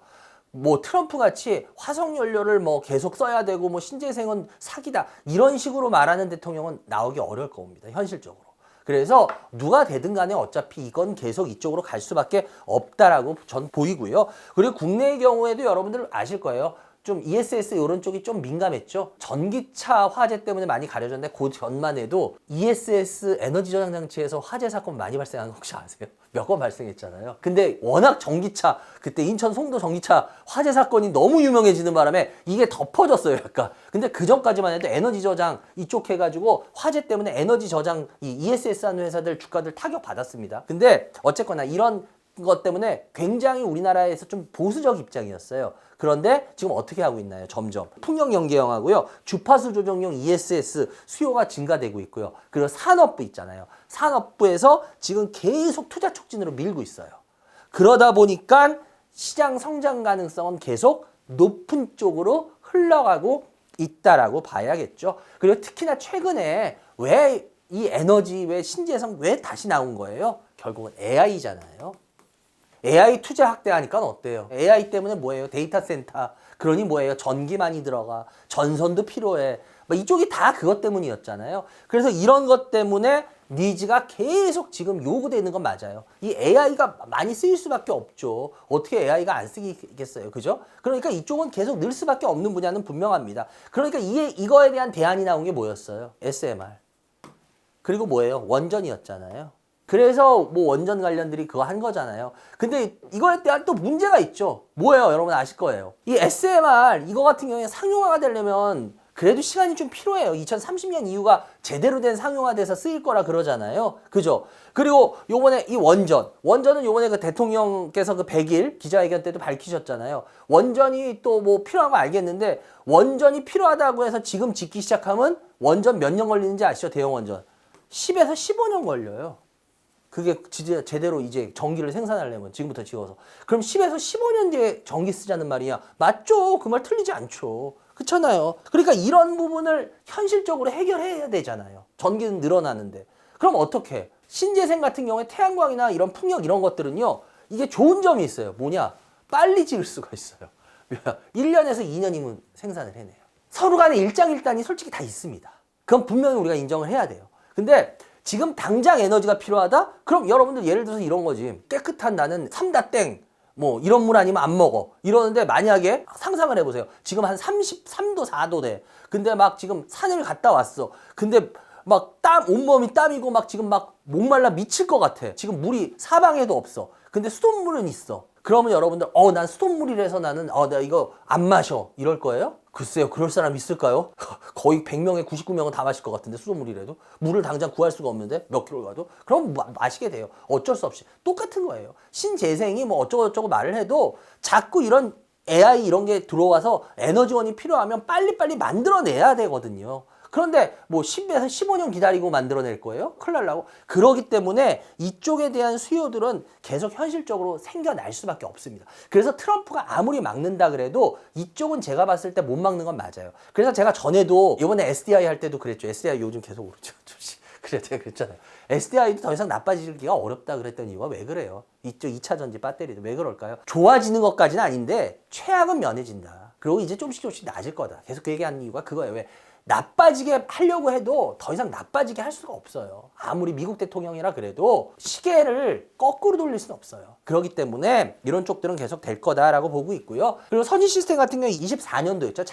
뭐 트럼프 같이 화석 연료를 뭐 계속 써야 되고 뭐 신재생은 사기다 이런 식으로 말하는 대통령은 나오기 어려울 겁니다. 현실적으로. 그래서 누가 되든 간에 어차피 이건 계속 이쪽으로 갈 수밖에 없다라고 전 보이고요. 그리고 국내의 경우에도 여러분들 아실 거예요. 좀 ESS 이런 쪽이 좀 민감했죠. 전기차 화재 때문에 많이 가려졌는데 그 전만 해도 ESS 에너지 저장 장치에서 화재 사건 많이 발생한 거 혹시 아세요? 몇 건 발생했잖아요. 근데 워낙 전기차 그때 인천 송도 전기차 화재 사건이 너무 유명해지는 바람에 이게 덮어졌어요, 약간. 근데 그 전까지만 해도 에너지 저장 이쪽 해가지고 화재 때문에 에너지 저장 이 ESS 하는 회사들 주가들 타격 받았습니다. 근데 어쨌거나 이런 것 때문에 굉장히 우리나라에서 좀 보수적 입장이었어요. 그런데 지금 어떻게 하고 있나요? 점점 풍력 연계형하고요, 주파수 조정용 ESS 수요가 증가되고 있고요. 그리고 산업부 있잖아요. 산업부에서 지금 계속 투자 촉진으로 밀고 있어요. 그러다 보니까 시장 성장 가능성은 계속 높은 쪽으로 흘러가고 있다라고 봐야겠죠. 그리고 특히나 최근에 왜 이 에너지, 왜 신재생 왜 다시 나온 거예요? 결국은 AI잖아요. AI 투자 확대하니까 어때요? AI 때문에 뭐예요? 데이터 센터. 그러니 뭐예요? 전기 많이 들어가. 전선도 필요해. 이쪽이 다 그것 때문이었잖아요. 그래서 이런 것 때문에 니즈가 계속 지금 요구되는 건 맞아요. 이 AI가 많이 쓰일 수밖에 없죠. 어떻게 AI가 안 쓰겠어요? 그죠? 그러니까 이쪽은 계속 늘 수밖에 없는 분야는 분명합니다. 그러니까 이거에 대한 대안이 나온 게 뭐였어요? SMR. 그리고 뭐예요? 원전이었잖아요. 그래서 뭐 원전 관련들이 그거 한 거잖아요. 근데 이거에 대한 또 문제가 있죠. 뭐예요? 여러분 아실 거예요. 이 SMR 이거 같은 경우에 상용화가 되려면 그래도 시간이 좀 필요해요. 2030년 이후가 제대로 된 상용화돼서 쓰일 거라 그러잖아요. 그죠? 그리고 요번에 이 원전은 요번에 그 대통령께서 그 100일 기자회견 때도 밝히셨잖아요. 원전이 또 뭐 필요한 거 알겠는데 원전이 필요하다고 해서 지금 짓기 시작하면 원전 몇 년 걸리는지 아시죠? 대형 원전. 10에서 15년 걸려요. 그게 제대로 이제 전기를 생산하려면 지금부터 지어서. 그럼 10에서 15년 뒤에 전기 쓰자는 말이야. 맞죠? 그 말 틀리지 않죠. 그렇잖아요. 그러니까 이런 부분을 현실적으로 해결해야 되잖아요. 전기는 늘어나는데. 그럼 어떻게? 신재생 같은 경우에 태양광이나 이런 풍력 이런 것들은요. 이게 좋은 점이 있어요. 뭐냐? 빨리 지을 수가 있어요. 1년에서 2년이면 생산을 해내요. 서로 간에 일장일단이 솔직히 다 있습니다. 그건 분명히 우리가 인정을 해야 돼요. 근데 지금 당장 에너지가 필요하다? 그럼 여러분들 예를 들어서 이런 거지. 깨끗한 나는 삼다땡 뭐 이런 물 아니면 안 먹어. 이러는데 만약에 상상을 해보세요. 지금 한 33도 4도 돼. 근데 막 지금 산을 갔다 왔어. 근데 막 온몸이 땀이고 막 지금 막 목말라 미칠 것 같아. 지금 물이 사방에도 없어. 근데 수돗물은 있어. 그러면 여러분들 난 수돗물이라서 나는 내가 이거 안 마셔. 이럴 거예요? 글쎄요. 그럴 사람 있을까요? 거의 100명에 99명은 다 마실 것 같은데 수돗물이라도. 물을 당장 구할 수가 없는데 몇 킬로 가도. 그럼 마시게 돼요. 어쩔 수 없이. 똑같은 거예요. 신재생이 뭐 어쩌고저쩌고 말을 해도 자꾸 이런 AI 이런 게 들어와서 에너지원이 필요하면 빨리빨리 만들어내야 되거든요. 그런데 뭐 10에서 15년 기다리고 만들어낼 거예요? 큰일 날라고. 그러기 때문에 이쪽에 대한 수요들은 계속 현실적으로 생겨날 수밖에 없습니다. 그래서 트럼프가 아무리 막는다 그래도 이쪽은 제가 봤을 때 못 막는 건 맞아요. 그래서 제가 전에도 이번에 SDI 할 때도 그랬죠. SDI 요즘 계속 오르죠. 그래 제가 그랬잖아요. SDI도 더 이상 나빠지기가 어렵다 그랬던 이유가 왜 그래요? 이쪽 2차 전지 배터리도 왜 그럴까요? 좋아지는 것까지는 아닌데 최악은 면해진다. 그리고 이제 조금씩 나아질 거다. 계속 그 얘기하는 이유가 그거예요. 왜? 나빠지게 하려고 해도 더 이상 나빠지게 할 수가 없어요. 아무리 미국 대통령이라 그래도 시계를 거꾸로 돌릴 수는 없어요. 그렇기 때문에 이런 쪽들은 계속 될 거다라고 보고 있고요. 그리고 선진시스템 같은 경우에 24년도였죠.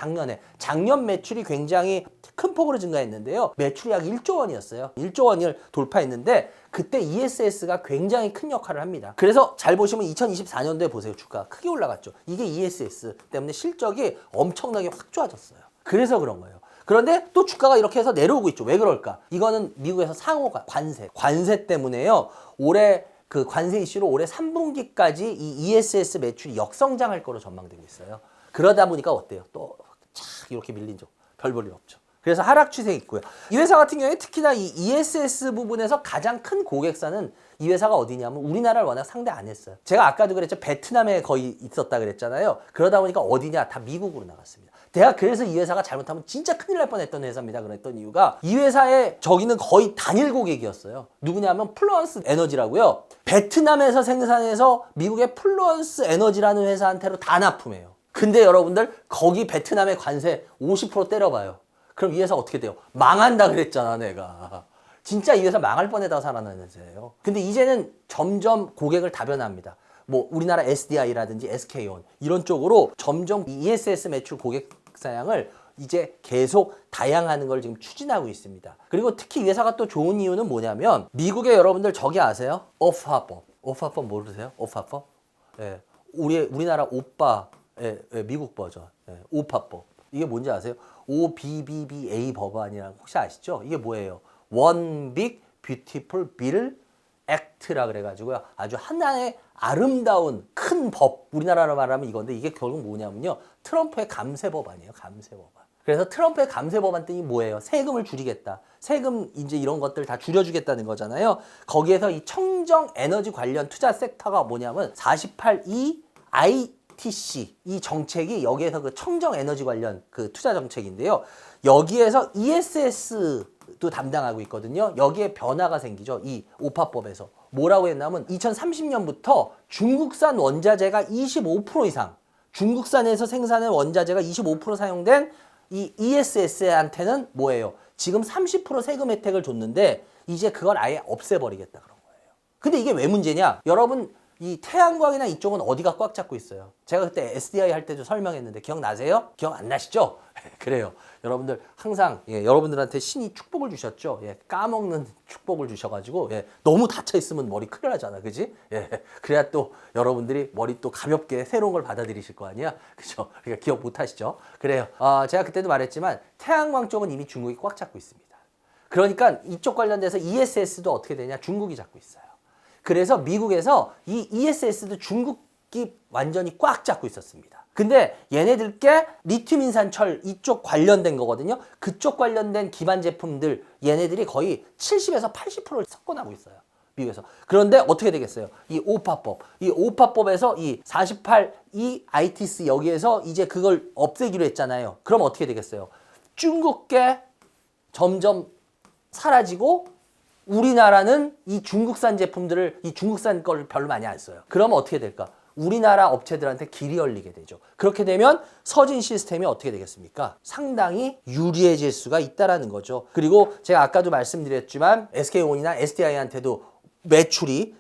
작년 매출이 굉장히 큰 폭으로 증가했는데요. 매출이 약 1조 원이었어요. 1조 원을 돌파했는데 그때 ESS가 굉장히 큰 역할을 합니다. 그래서 잘 보시면 2024년도에 보세요. 주가 크게 올라갔죠. 이게 ESS 때문에 실적이 엄청나게 확 좋아졌어요. 그래서 그런 거예요. 그런데 또 주가가 이렇게 해서 내려오고 있죠. 왜 그럴까? 이거는 미국에서 상호가 관세 때문에요. 올해 그 관세 이슈로 올해 3분기까지 이 ESS 매출이 역성장할 거로 전망되고 있어요. 그러다 보니까 어때요? 또 착 이렇게 밀린 적 별 볼 일 없죠. 그래서 하락 추세 있고요. 이 회사 같은 경우에 특히나 이 ESS 부분에서 가장 큰 고객사는 이 회사가 어디냐면 우리나라를 워낙 상대 안 했어요. 제가 아까도 그랬죠. 베트남에 거의 있었다 그랬잖아요. 그러다 보니까 어디냐? 다 미국으로 나갔습니다. 내가 그래서 이 회사가 잘못하면 진짜 큰일 날 뻔했던 회사입니다. 그랬던 이유가 이 회사의 저기는 거의 단일 고객이었어요. 누구냐면 플루언스 에너지라고요. 베트남에서 생산해서 미국의 플루언스 에너지라는 회사한테로 다 납품해요. 근데 여러분들 거기 베트남의 관세 50% 때려봐요. 그럼 이 회사 어떻게 돼요? 망한다 그랬잖아 내가. 진짜 이 회사 망할 뻔하다가 살아나는 회사예요. 근데 이제는 점점 고객을 다변화합니다. 뭐 우리나라 SDI라든지 SK온 이런 쪽으로 점점 ESS 매출 고객 사양을 이제 계속 다양하는 걸 지금 추진하고 있습니다. 그리고 특히 이 회사가 또 좋은 이유는 뭐냐면 미국에 여러분들 저기 아세요? 오파법. 오파법 모르세요? 오파법? 예. 우리나라 오빠 미국 버전. 예. 오파법. 이게 뭔지 아세요? OBBBA 법안이라고 혹시 아시죠? 이게 뭐예요? One Big Beautiful Bill Act라 그래가지고요. 아주 하나의 아름다운 큰 법. 우리나라로 말하면 이건데 이게 결국 뭐냐면요. 트럼프의 감세 법안이에요. 감세 법안. 그래서 트럼프의 감세 법안 뜻이 뭐예요? 세금을 줄이겠다. 세금 이제 이런 것들 다 줄여주겠다는 거잖아요. 거기에서 이 청정 에너지 관련 투자 섹터가 뭐냐면 48E ITC 이 정책이 여기에서 그 청정 에너지 관련 그 투자 정책인데요. 여기에서 ESS도 담당하고 있거든요. 여기에 변화가 생기죠. 이 오파법에서. 뭐라고 했냐면 2030년부터 중국산 원자재가 25% 이상 중국산에서 생산한 원자재가 25% 사용된 이 ESS한테는 뭐예요? 지금 30% 세금 혜택을 줬는데 이제 그걸 아예 없애버리겠다 그런 거예요. 근데 이게 왜 문제냐? 여러분 이 태양광이나 이쪽은 어디가 꽉 잡고 있어요? 제가 그때 SDI 할 때도 설명했는데 기억나세요? 기억 안 나시죠? 그래요. 여러분들 항상 여러분들한테 신이 축복을 주셨죠? 까먹는 축복을 주셔가지고 너무 닫혀 있으면 머리 큰일 나잖아, 그지? 그래야 또 여러분들이 머리 또 가볍게 새로운 걸 받아들이실 거 아니야, 그죠? 그러니까 기억 못 하시죠? 그래요. 제가 그때도 말했지만 태양광 쪽은 이미 중국이 꽉 잡고 있습니다. 그러니까 이쪽 관련돼서 ESS도 어떻게 되냐? 중국이 잡고 있어요. 그래서 미국에서 이 ESS도 중국이 완전히 꽉 잡고 있었습니다. 근데 얘네들께 리튬 인산철 이쪽 관련된 거거든요. 그쪽 관련된 기반 제품들 얘네들이 거의 70에서 80%를 석권하고 있어요. 미국에서. 그런데 어떻게 되겠어요? 이 오파법에서 이 48E ITC 여기에서 이제 그걸 없애기로 했잖아요. 그럼 어떻게 되겠어요? 중국계 점점 사라지고 우리나라는 이 중국산 제품들을 이 중국산 걸 별로 많이 안 써요. 그러면 어떻게 될까? 우리나라 업체들한테 길이 열리게 되죠. 그렇게 되면 서진 시스템이 어떻게 되겠습니까? 상당히 유리해질 수가 있다라는 거죠. 그리고 제가 아까도 말씀드렸지만 SK온이나 SDI한테도 매출이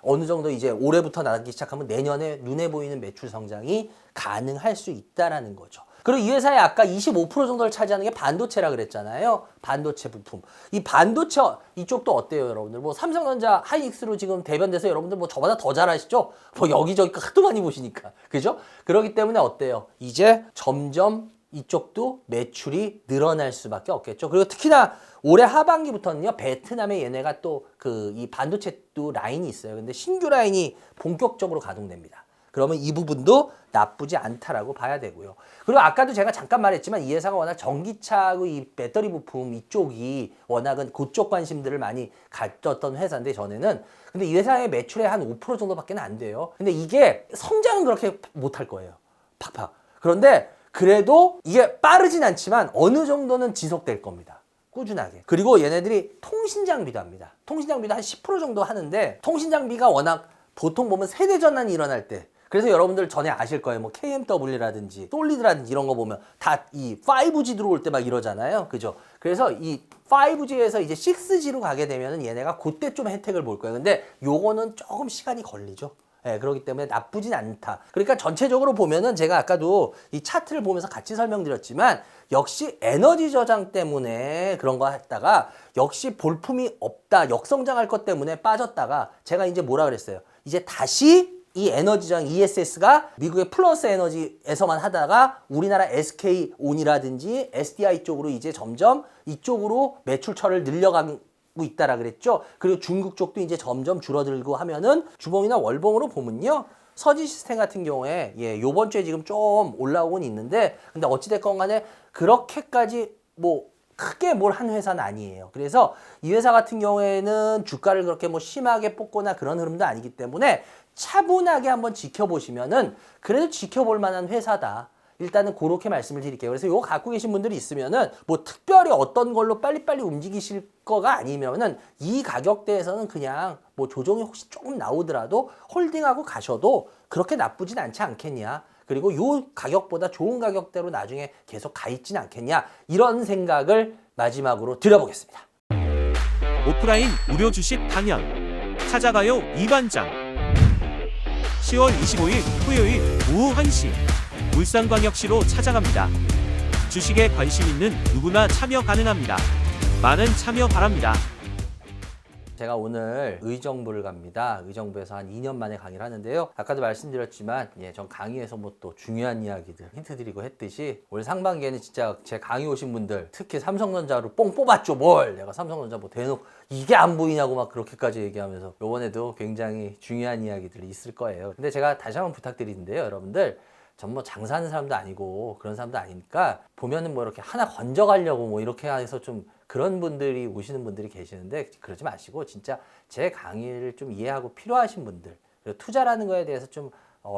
어느 정도 이제 올해부터 나기 시작하면 내년에 눈에 보이는 매출 성장이 가능할 수 있다라는 거죠. 그리고 이 회사의 아까 25% 정도를 차지하는 게 반도체라 그랬잖아요. 반도체 부품. 이 반도체 이쪽도 어때요, 여러분들? 뭐 삼성전자 하이닉스로 지금 대변돼서 여러분들 뭐 저보다 더 잘하시죠? 뭐 여기저기 하도 많이 보시니까. 그죠? 그렇기 때문에 어때요? 이제 점점 이쪽도 매출이 늘어날 수밖에 없겠죠. 그리고 특히나 올해 하반기부터는요, 베트남에 얘네가 또 그 이 반도체 또 라인이 있어요. 근데 신규 라인이 본격적으로 가동됩니다. 그러면 이 부분도 나쁘지 않다라고 봐야 되고요. 그리고 아까도 제가 잠깐 말했지만 이 회사가 워낙 전기차하고 이 배터리 부품 이쪽이 워낙은 그쪽 관심들을 많이 가졌던 회사인데 전에는. 근데 이 회사의 매출의 한 5% 정도밖에 안 돼요. 근데 이게 성장은 그렇게 못할 거예요. 팍팍. 그런데 그래도 이게 빠르진 않지만 어느 정도는 지속될 겁니다. 꾸준하게. 그리고 얘네들이 통신장비도 합니다. 통신장비도 한 10% 정도 하는데 통신장비가 워낙 보통 보면 세대 전환이 일어날 때 그래서 여러분들 전에 아실 거예요. 뭐 KMW라든지 솔리드라든지 이런 거 보면 다 이 5G 들어올 때 막 이러잖아요. 그죠? 그래서 이 5G에서 이제 6G로 가게 되면은 얘네가 그때 좀 혜택을 볼 거예요. 근데 요거는 조금 시간이 걸리죠. 그렇기 때문에 나쁘진 않다. 그러니까 전체적으로 보면은 제가 아까도 이 차트를 보면서 같이 설명드렸지만 역시 에너지 저장 때문에 그런 거 했다가 역시 볼품이 없다. 역성장할 것 때문에 빠졌다가 제가 이제 뭐라 그랬어요? 이제 다시 이 에너지 저장 ESS가 미국의 플러스 에너지에서만 하다가 우리나라 SK온이라든지 SDI 쪽으로 이제 점점 이쪽으로 매출처를 늘려가고 있다라 그랬죠. 그리고 중국 쪽도 이제 점점 줄어들고 하면은 주봉이나 월봉으로 보면요. 서진 시스템 같은 경우에 요번 주에 지금 좀 올라오곤 있는데 근데 어찌됐건 간에 그렇게까지 뭐 크게 뭘 한 회사는 아니에요. 그래서 이 회사 같은 경우에는 주가를 그렇게 뭐 심하게 뽑거나 그런 흐름도 아니기 때문에 차분하게 한번 지켜보시면은 그래도 지켜볼 만한 회사다. 일단은 그렇게 말씀을 드릴게요. 그래서 이거 갖고 계신 분들이 있으면은 뭐 특별히 어떤 걸로 빨리빨리 움직이실 거가 아니면은 이 가격대에서는 그냥 뭐 조정이 혹시 조금 나오더라도 홀딩하고 가셔도 그렇게 나쁘진 않지 않겠냐. 그리고 요 가격보다 좋은 가격대로 나중에 계속 가 있지는 않겠냐, 이런 생각을 마지막으로 드려보겠습니다. 오프라인 무료 주식 당연 찾아가요 이반장 10월 25일 토요일 오후 1시 울산광역시로 찾아갑니다. 주식에 관심 있는 누구나 참여 가능합니다. 많은 참여 바랍니다. 제가 오늘 의정부를 갑니다. 의정부에서 한 2년 만에 강의를 하는데요. 아까도 말씀드렸지만 전 강의에서 뭐 또 중요한 이야기들 힌트 드리고 했듯이 올 상반기에는 진짜 제 강의 오신 분들 특히 삼성전자로 뽕 뽑았죠. 뭘 내가 삼성전자 뭐 대놓고 이게 안 보이냐고 막 그렇게까지 얘기하면서 요번에도 굉장히 중요한 이야기들이 있을 거예요. 근데 제가 다시 한번 부탁드리는데요, 여러분들 전 뭐 장사하는 사람도 아니고 그런 사람도 아니니까 보면은 뭐 이렇게 하나 건져가려고 뭐 이렇게 해서 좀 그런 분들이 오시는 분들이 계시는데 그러지 마시고 진짜 제 강의를 좀 이해하고 필요하신 분들, 그리고 투자라는 거에 대해서 좀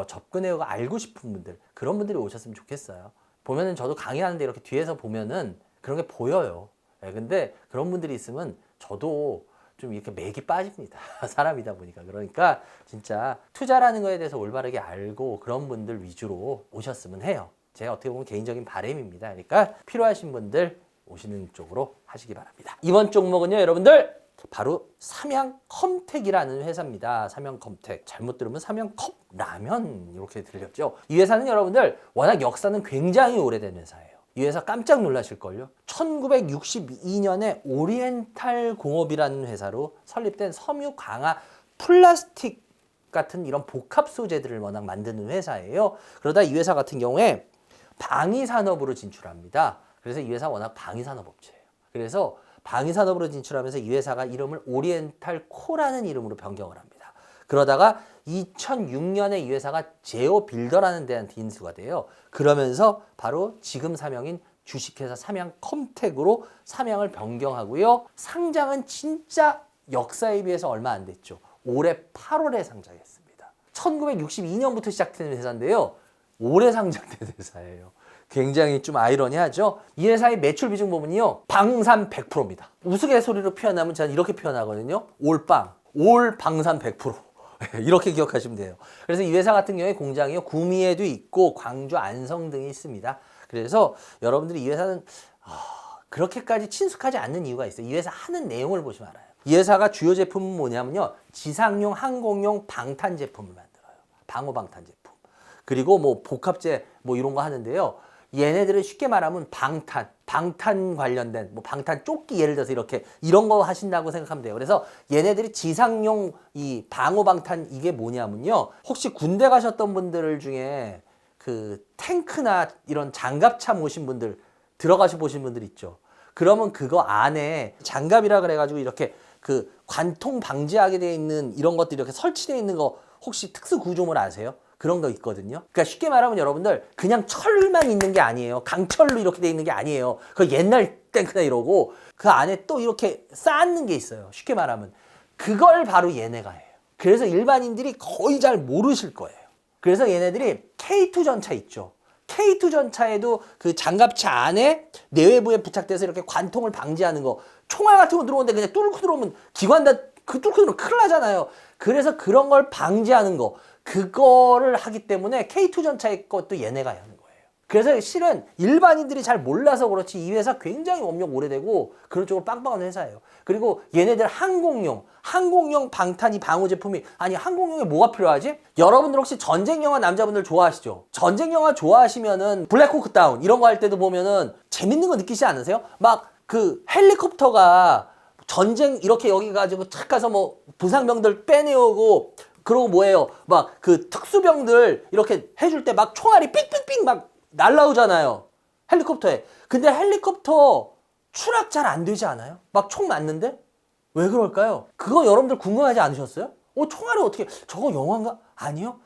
접근해오고 알고 싶은 분들, 그런 분들이 오셨으면 좋겠어요. 보면은 저도 강의하는데 이렇게 뒤에서 보면은 그런 게 보여요. 근데 그런 분들이 있으면 저도 좀 이렇게 맥이 빠집니다. 사람이다 보니까. 그러니까 진짜 투자라는 거에 대해서 올바르게 알고 그런 분들 위주로 오셨으면 해요. 제가 어떻게 보면 개인적인 바람입니다. 그러니까 필요하신 분들 오시는 쪽으로 하시기 바랍니다. 이번 종목은요, 여러분들 바로 삼양컴텍이라는 회사입니다. 삼양컴텍. 잘못 들으면 삼양컵라면 이렇게 들렸죠. 이 회사는 여러분들 워낙 역사는 굉장히 오래된 회사예요. 이 회사 깜짝 놀라실걸요. 1962년에 오리엔탈 공업이라는 회사로 설립된 섬유 강화 플라스틱 같은 이런 복합 소재들을 워낙 만드는 회사예요. 그러다 이 회사 같은 경우에 방위산업으로 진출합니다. 그래서 이 회사 워낙 방위산업업체예요. 그래서 방위산업으로 진출하면서 이 회사가 이름을 오리엔탈 코라는 이름으로 변경을 합니다. 그러다가 2006년에 이 회사가 제오 빌더라는 데한테 인수가 돼요. 그러면서 바로 지금 사명인 주식회사 삼양컴텍으로 사명을 변경하고요. 상장은 진짜 역사에 비해서 얼마 안 됐죠. 올해 8월에 상장했습니다. 1962년부터 시작된 회사인데요. 올해 상장된 회사예요. 굉장히 좀 아이러니하죠. 이 회사의 매출 비중 보면요, 방산 100%입니다. 우스갯소리로 표현하면 저는 이렇게 표현하거든요. 올빵, 올 방산 100%. 이렇게 기억하시면 돼요. 그래서 이 회사 같은 경우에 공장이요, 구미에도 있고 광주, 안성 등이 있습니다. 그래서 여러분들이 이 회사는 그렇게까지 친숙하지 않는 이유가 있어요. 이 회사 하는 내용을 보시면 알아요. 이 회사가 주요 제품은 뭐냐면요, 지상용, 항공용 방탄 제품을 만들어요. 방호 방탄 제품. 그리고 뭐 복합재 뭐 이런 거 하는데요. 얘네들은 쉽게 말하면 방탄 관련된 뭐 방탄 조끼, 예를 들어서 이렇게 이런 거 하신다고 생각하면 돼요. 그래서 얘네들이 지상용 이 방호 방탄, 이게 뭐냐면요, 혹시 군대 가셨던 분들 중에 그 탱크나 이런 장갑차 모신 분들 들어가셔 보신 분들 있죠. 그러면 그거 안에 장갑이라 그래가지고 이렇게 그 관통 방지하게 되어 있는 이런 것들이 이렇게 설치되어 있는 거 혹시 특수 구조물 아세요? 그런 거 있거든요. 그러니까 쉽게 말하면 여러분들 그냥 철만 있는 게 아니에요. 강철로 이렇게 돼 있는 게 아니에요. 그 옛날 탱크나 이러고 그 안에 또 이렇게 쌓는 게 있어요. 쉽게 말하면 그걸 바로 얘네가 해요. 그래서 일반인들이 거의 잘 모르실 거예요. 그래서 얘네들이 K2 전차 있죠. K2 전차에도 그 장갑차 안에 내외부에 부착돼서 이렇게 관통을 방지하는 거, 총알 같은 거 들어오는데 그냥 뚫고 들어오면 기관다 그 뚫고 들어오면 큰일 나잖아요. 그래서 그런 걸 방지하는 거, 그거를 하기 때문에 K2 전차의 것도 얘네가 하는 거예요. 그래서 실은 일반인들이 잘 몰라서 그렇지 이 회사 굉장히 업력 오래되고 그런 쪽으로 빵빵한 회사예요. 그리고 얘네들 항공용 방탄이 방호 제품이, 아니 항공용에 뭐가 필요하지? 여러분들 혹시 전쟁 영화 남자분들 좋아하시죠? 전쟁 영화 좋아하시면은 블랙호크 다운 이런 거 할 때도 보면은 재밌는 거 느끼지 않으세요? 막 그 헬리콥터가 전쟁 이렇게 여기 가지고 착 가서 뭐 부상병들 빼내오고, 그러고 뭐예요? 막 그 특수병들 이렇게 해줄 때 막 총알이 삑삑삑 막 날라오잖아요. 헬리콥터에. 근데 헬리콥터 추락 잘 안 되지 않아요? 막 총 맞는데? 왜 그럴까요? 그거 여러분들 궁금하지 않으셨어요? 총알이 어떻게, 저거 영화인가? 아니요.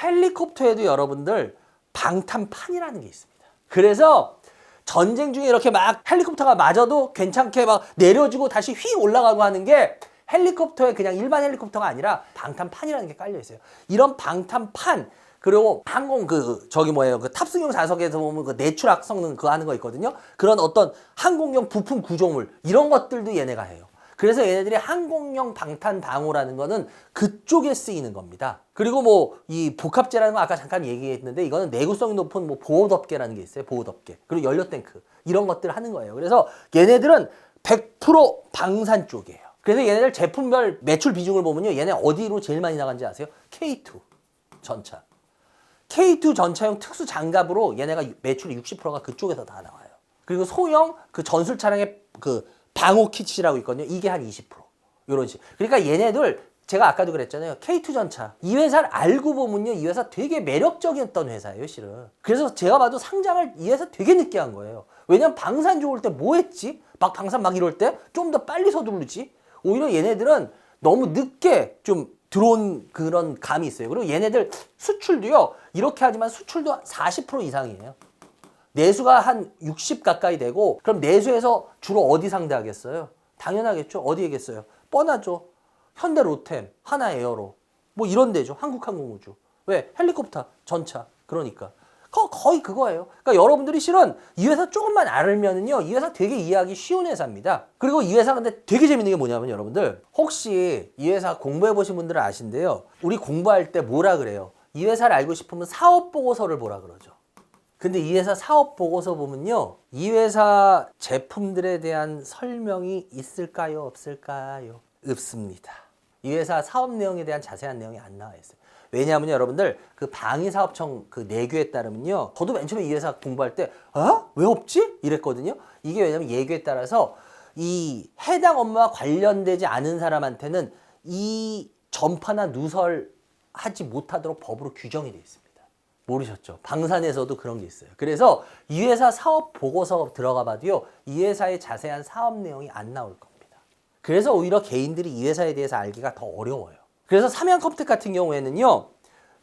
헬리콥터에도 여러분들 방탄판이라는 게 있습니다. 그래서 전쟁 중에 이렇게 막 헬리콥터가 맞아도 괜찮게 막 내려주고 다시 휙 올라가고 하는 게 헬리콥터에 그냥 일반 헬리콥터가 아니라 방탄판이라는 게 깔려 있어요. 이런 방탄판, 그리고 항공 그 탑승용 좌석에서 보면 그 내추락 성능 그거 하는 거 있거든요. 그런 어떤 항공용 부품 구조물 이런 것들도 얘네가 해요. 그래서 얘네들이 항공용 방탄 방호라는 거는 그쪽에 쓰이는 겁니다. 그리고 뭐 이 복합재라는 거 아까 잠깐 얘기했는데 이거는 내구성이 높은 뭐 보호덮개라는 게 있어요. 보호덮개. 그리고 연료 탱크. 이런 것들을 하는 거예요. 그래서 얘네들은 100% 방산 쪽이에요. 그래서 얘네들 제품별 매출 비중을 보면요. 얘네 어디로 제일 많이 나간지 아세요? K2 전차. K2 전차용 특수 장갑으로 얘네가 매출 60%가 그쪽에서 다 나와요. 그리고 소형 그 전술 차량의 그 방호 키트라고 있거든요. 이게 한 20%. 요런 식. 그러니까 얘네들 제가 아까도 그랬잖아요. K2 전차. 이 회사를 알고 보면요. 이 회사 되게 매력적이었던 회사예요, 실은. 그래서 제가 봐도 상장을 이 회사 되게 늦게 한 거예요. 왜냐면 방산 좋을 때 뭐 했지? 막 방산 막 이럴 때 좀 더 빨리 서두르지? 오히려 얘네들은 너무 늦게 좀 들어온 그런 감이 있어요. 그리고 얘네들 수출도요. 이렇게 하지만 수출도 40% 이상이에요. 내수가 한 60 가까이 되고 그럼 내수에서 주로 어디 상대하겠어요? 당연하겠죠. 어디에겠어요? 뻔하죠. 현대 로템, 하나 에어로 뭐 이런 데죠. 한국항공우주. 왜? 헬리콥터, 전차. 그러니까 거의 그거예요. 그러니까 여러분들이 실은 이 회사 조금만 알면은요. 이 회사 되게 이해하기 쉬운 회사입니다. 그리고 이 회사 근데 되게 재밌는 게 뭐냐면 여러분들 혹시 이 회사 공부해 보신 분들은 아신데요. 우리 공부할 때 뭐라 그래요? 이 회사를 알고 싶으면 사업 보고서를 보라 그러죠. 근데 이 회사 사업 보고서 보면요. 이 회사 제품들에 대한 설명이 있을까요? 없을까요? 없습니다. 이 회사 사업 내용에 대한 자세한 내용이 안 나와 있어요. 왜냐하면 여러분들 그 방위사업청 그 내규에 따르면요. 저도 맨 처음에 이 회사 공부할 때 왜 없지? 이랬거든요. 이게 왜냐면 예규에 따라서 이 해당 업무와 관련되지 않은 사람한테는 이 전파나 누설하지 못하도록 법으로 규정이 되어 있습니다. 모르셨죠? 방산에서도 그런 게 있어요. 그래서 이 회사 사업 보고서 들어가 봐도요. 이 회사의 자세한 사업 내용이 안 나올 겁니다. 그래서 오히려 개인들이 이 회사에 대해서 알기가 더 어려워요. 그래서 삼양컴텍 같은 경우에는요.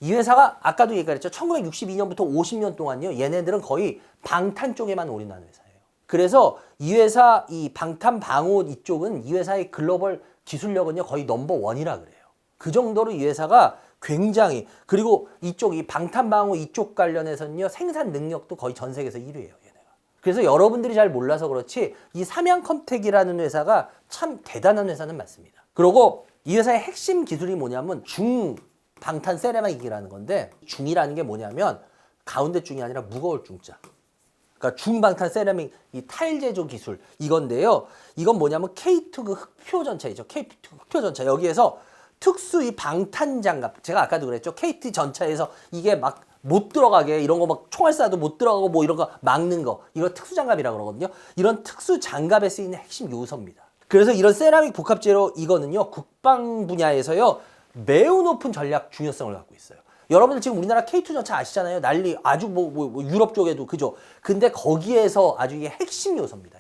이 회사가 아까도 얘기했죠. 1962년부터 50년 동안요. 얘네들은 거의 방탄 쪽에만 올인한 회사예요. 그래서 이 회사 이 방탄 방호 이쪽은 이 회사의 글로벌 기술력은요. 거의 넘버원이라 그래요. 그 정도로 이 회사가 굉장히 그리고 이쪽 이 방탄 방호 이쪽 관련해서는요. 생산 능력도 거의 전 세계에서 1위예요. 얘네가. 그래서 여러분들이 잘 몰라서 그렇지 이 삼양컴텍이라는 회사가 참 대단한 회사는 맞습니다. 그리고 이 회사의 핵심 기술이 뭐냐면 중 방탄 세라믹이라는 건데 중이라는 게 뭐냐면 가운데 중이 아니라 무거울 중자. 그러니까 중방탄 세라믹 이 타일 제조 기술 이건데요. 이건 뭐냐면 K2 그 흑표 전차이죠. K2 흑표 전차 여기에서 특수 이 방탄 장갑 제가 아까도 그랬죠. KT 전차에서 이게 막 못 들어가게 이런 거 막 총알 쏴도 못 들어가고 뭐 이런 거 막는 거 이거 특수 장갑이라고 그러거든요. 이런 특수 장갑에 쓰이는 핵심 요소입니다. 그래서 이런 세라믹 복합재료 이거는요. 국방 분야에서요. 매우 높은 전략 중요성을 갖고 있어요. 여러분들 지금 우리나라 K2 전차 아시잖아요. 난리 아주 뭐 유럽 쪽에도 그죠. 근데 거기에서 아주 이게 핵심 요소입니다.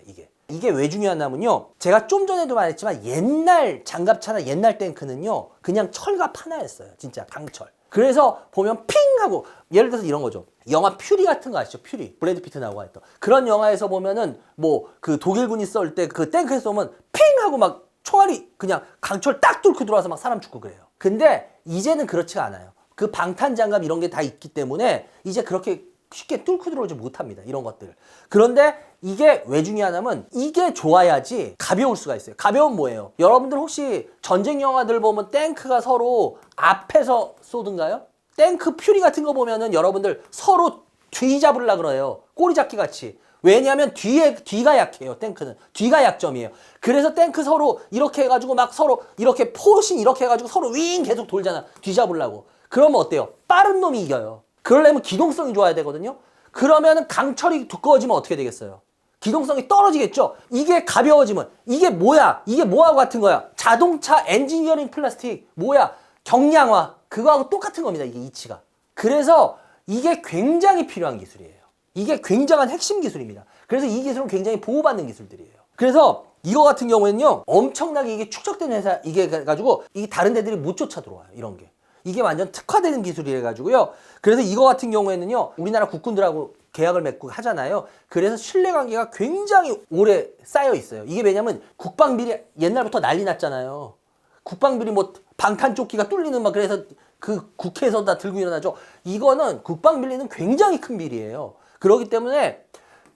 이게 왜 중요하냐면요. 제가 좀 전에도 말했지만 옛날 장갑차나 옛날 탱크는요. 그냥 철갑 하나였어요. 진짜 강철. 그래서 보면 핑 하고 예를 들어서 이런 거죠. 영화 퓨리 같은 거 아시죠? 퓨리. 브래드 피트 나오고 했던. 그런 영화에서 보면은 뭐 그 독일군이 쏠 때 그 탱크에 쏘면 핑 하고 막 총알이 그냥 강철 딱 뚫고 들어와서 막 사람 죽고 그래요. 근데 이제는 그렇지가 않아요. 그 방탄 장갑 이런 게 다 있기 때문에 이제 그렇게 쉽게 뚫고 들어오지 못합니다. 이런 것들. 그런데 이게 왜 중요하냐면 이게 좋아야지 가벼울 수가 있어요. 가벼운 뭐예요? 여러분들 혹시 전쟁 영화들 보면 탱크가 서로 앞에서 쏘든가요? 탱크 퓨리 같은 거 보면은 여러분들 서로 뒤 잡으려고 그래요. 꼬리 잡기 같이. 왜냐하면 뒤가 약해요. 탱크는. 뒤가 약점이에요. 그래서 탱크 서로 이렇게 해가지고 막 서로 이렇게 포신 이렇게 해가지고 서로 윙 계속 돌잖아. 뒤 잡으려고. 그러면 어때요? 빠른 놈이 이겨요. 그러려면 기동성이 좋아야 되거든요. 그러면 강철이 두꺼워지면 어떻게 되겠어요? 기동성이 떨어지겠죠. 이게 가벼워지면 이게 뭐야? 이게 뭐하고 같은 거야? 자동차 엔지니어링 플라스틱 뭐야? 경량화 그거하고 똑같은 겁니다. 이게 이치가. 그래서 이게 굉장히 필요한 기술이에요. 이게 굉장한 핵심 기술입니다. 그래서 이 기술은 굉장히 보호받는 기술들이에요. 그래서 이거 같은 경우에는요. 엄청나게 이게 축적된 회사 이게 가지고 이 다른 데들이 못 쫓아 들어와요. 이런 게. 이게 완전 특화되는 기술이래 가지고요. 그래서 이거 같은 경우에는요. 우리나라 국군들하고 계약을 맺고 하잖아요. 그래서 신뢰관계가 굉장히 오래 쌓여 있어요. 이게 왜냐면 국방비리 옛날부터 난리 났잖아요. 국방비리 뭐 방탄조끼가 뚫리는 막 그래서 그 국회에서 다 들고 일어나죠. 이거는 국방비리는 굉장히 큰 비리예요. 그렇기 때문에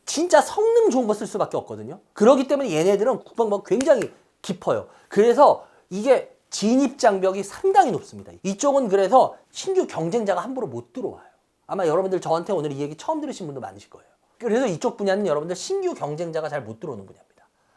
진짜 성능 좋은 거 쓸 수밖에 없거든요. 그렇기 때문에 얘네들은 국방부가 굉장히 깊어요. 그래서 이게 진입 장벽이 상당히 높습니다. 이쪽은 그래서 신규 경쟁자가 함부로 못 들어와요. 아마 여러분들 저한테 오늘 이 얘기 처음 들으신 분도 많으실 거예요. 그래서 이쪽 분야는 여러분들 신규 경쟁자가 잘 못 들어오는 분야입니다.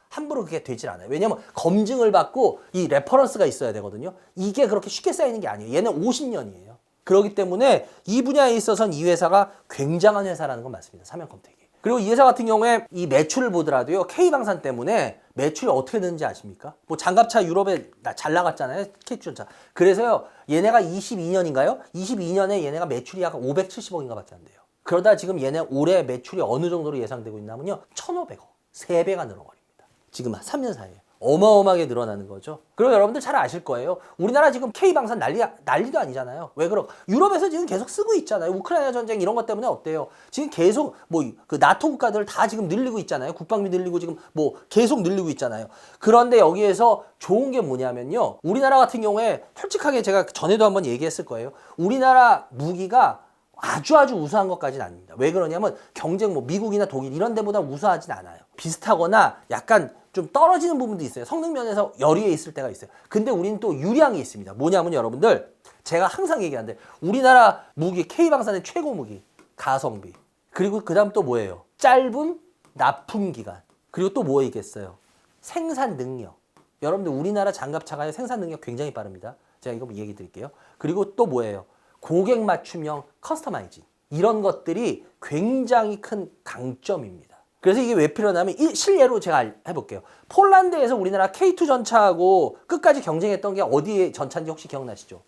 함부로 그게 되질 않아요. 왜냐면 검증을 받고 이 레퍼런스가 있어야 되거든요. 이게 그렇게 쉽게 쌓이는 게 아니에요. 얘는 50년이에요. 그렇기 때문에 이 분야에 있어서는 이 회사가 굉장한 회사라는 건 맞습니다. 삼양컴텍이. 그리고 이 회사 같은 경우에 이 매출을 보더라도요. K방산 때문에 매출이 어떻게 되는지 아십니까? 뭐 장갑차 유럽에 잘 나갔잖아요. K투전차. 그래서요. 얘네가 22년인가요? 22년에 얘네가 매출이 약 570억인가 밖에 안 돼요. 그러다 지금 얘네 올해 매출이 어느 정도로 예상되고 있냐면요. 1,500억. 3배가 늘어버립니다. 지금 3년 사이에. 어마어마하게 늘어나는 거죠. 그리고 여러분들 잘 아실 거예요. 우리나라 지금 K방산 난리도 아니잖아요. 왜 그러? 유럽에서 지금 계속 쓰고 있잖아요. 우크라이나 전쟁 이런 것 때문에 어때요? 지금 계속 뭐 그 나토 국가들 다 지금 늘리고 있잖아요. 국방비 늘리고 지금 뭐 계속 늘리고 있잖아요. 그런데 여기에서 좋은 게 뭐냐면요. 우리나라 같은 경우에 솔직하게 제가 전에도 한번 얘기했을 거예요. 우리나라 무기가 아주 우수한 것까지는 아닙니다. 왜 그러냐면 경쟁 뭐 미국이나 독일 이런 데보다 우수하진 않아요. 비슷하거나 약간 좀 떨어지는 부분도 있어요. 성능 면에서 열위에 있을 때가 있어요. 근데 우리는 또 유리한 게 있습니다. 뭐냐면 여러분들 제가 항상 얘기하는데 우리나라 무기 K방산의 최고 무기 가성비 그리고 그 다음 또 뭐예요? 짧은 납품 기간 그리고 또 뭐 있겠어요? 생산 능력. 여러분들 우리나라 장갑차가 생산 능력 굉장히 빠릅니다. 제가 이거 얘기 드릴게요. 그리고 또 뭐예요? 고객 맞춤형 커스터마이징 이런 것들이 굉장히 큰 강점입니다. 그래서 이게 왜 필요하냐면 실례로 제가 해볼게요. 폴란드에서 우리나라 K2 전차하고 끝까지 경쟁했던 게 어디의 전차인지 혹시 기억나시죠?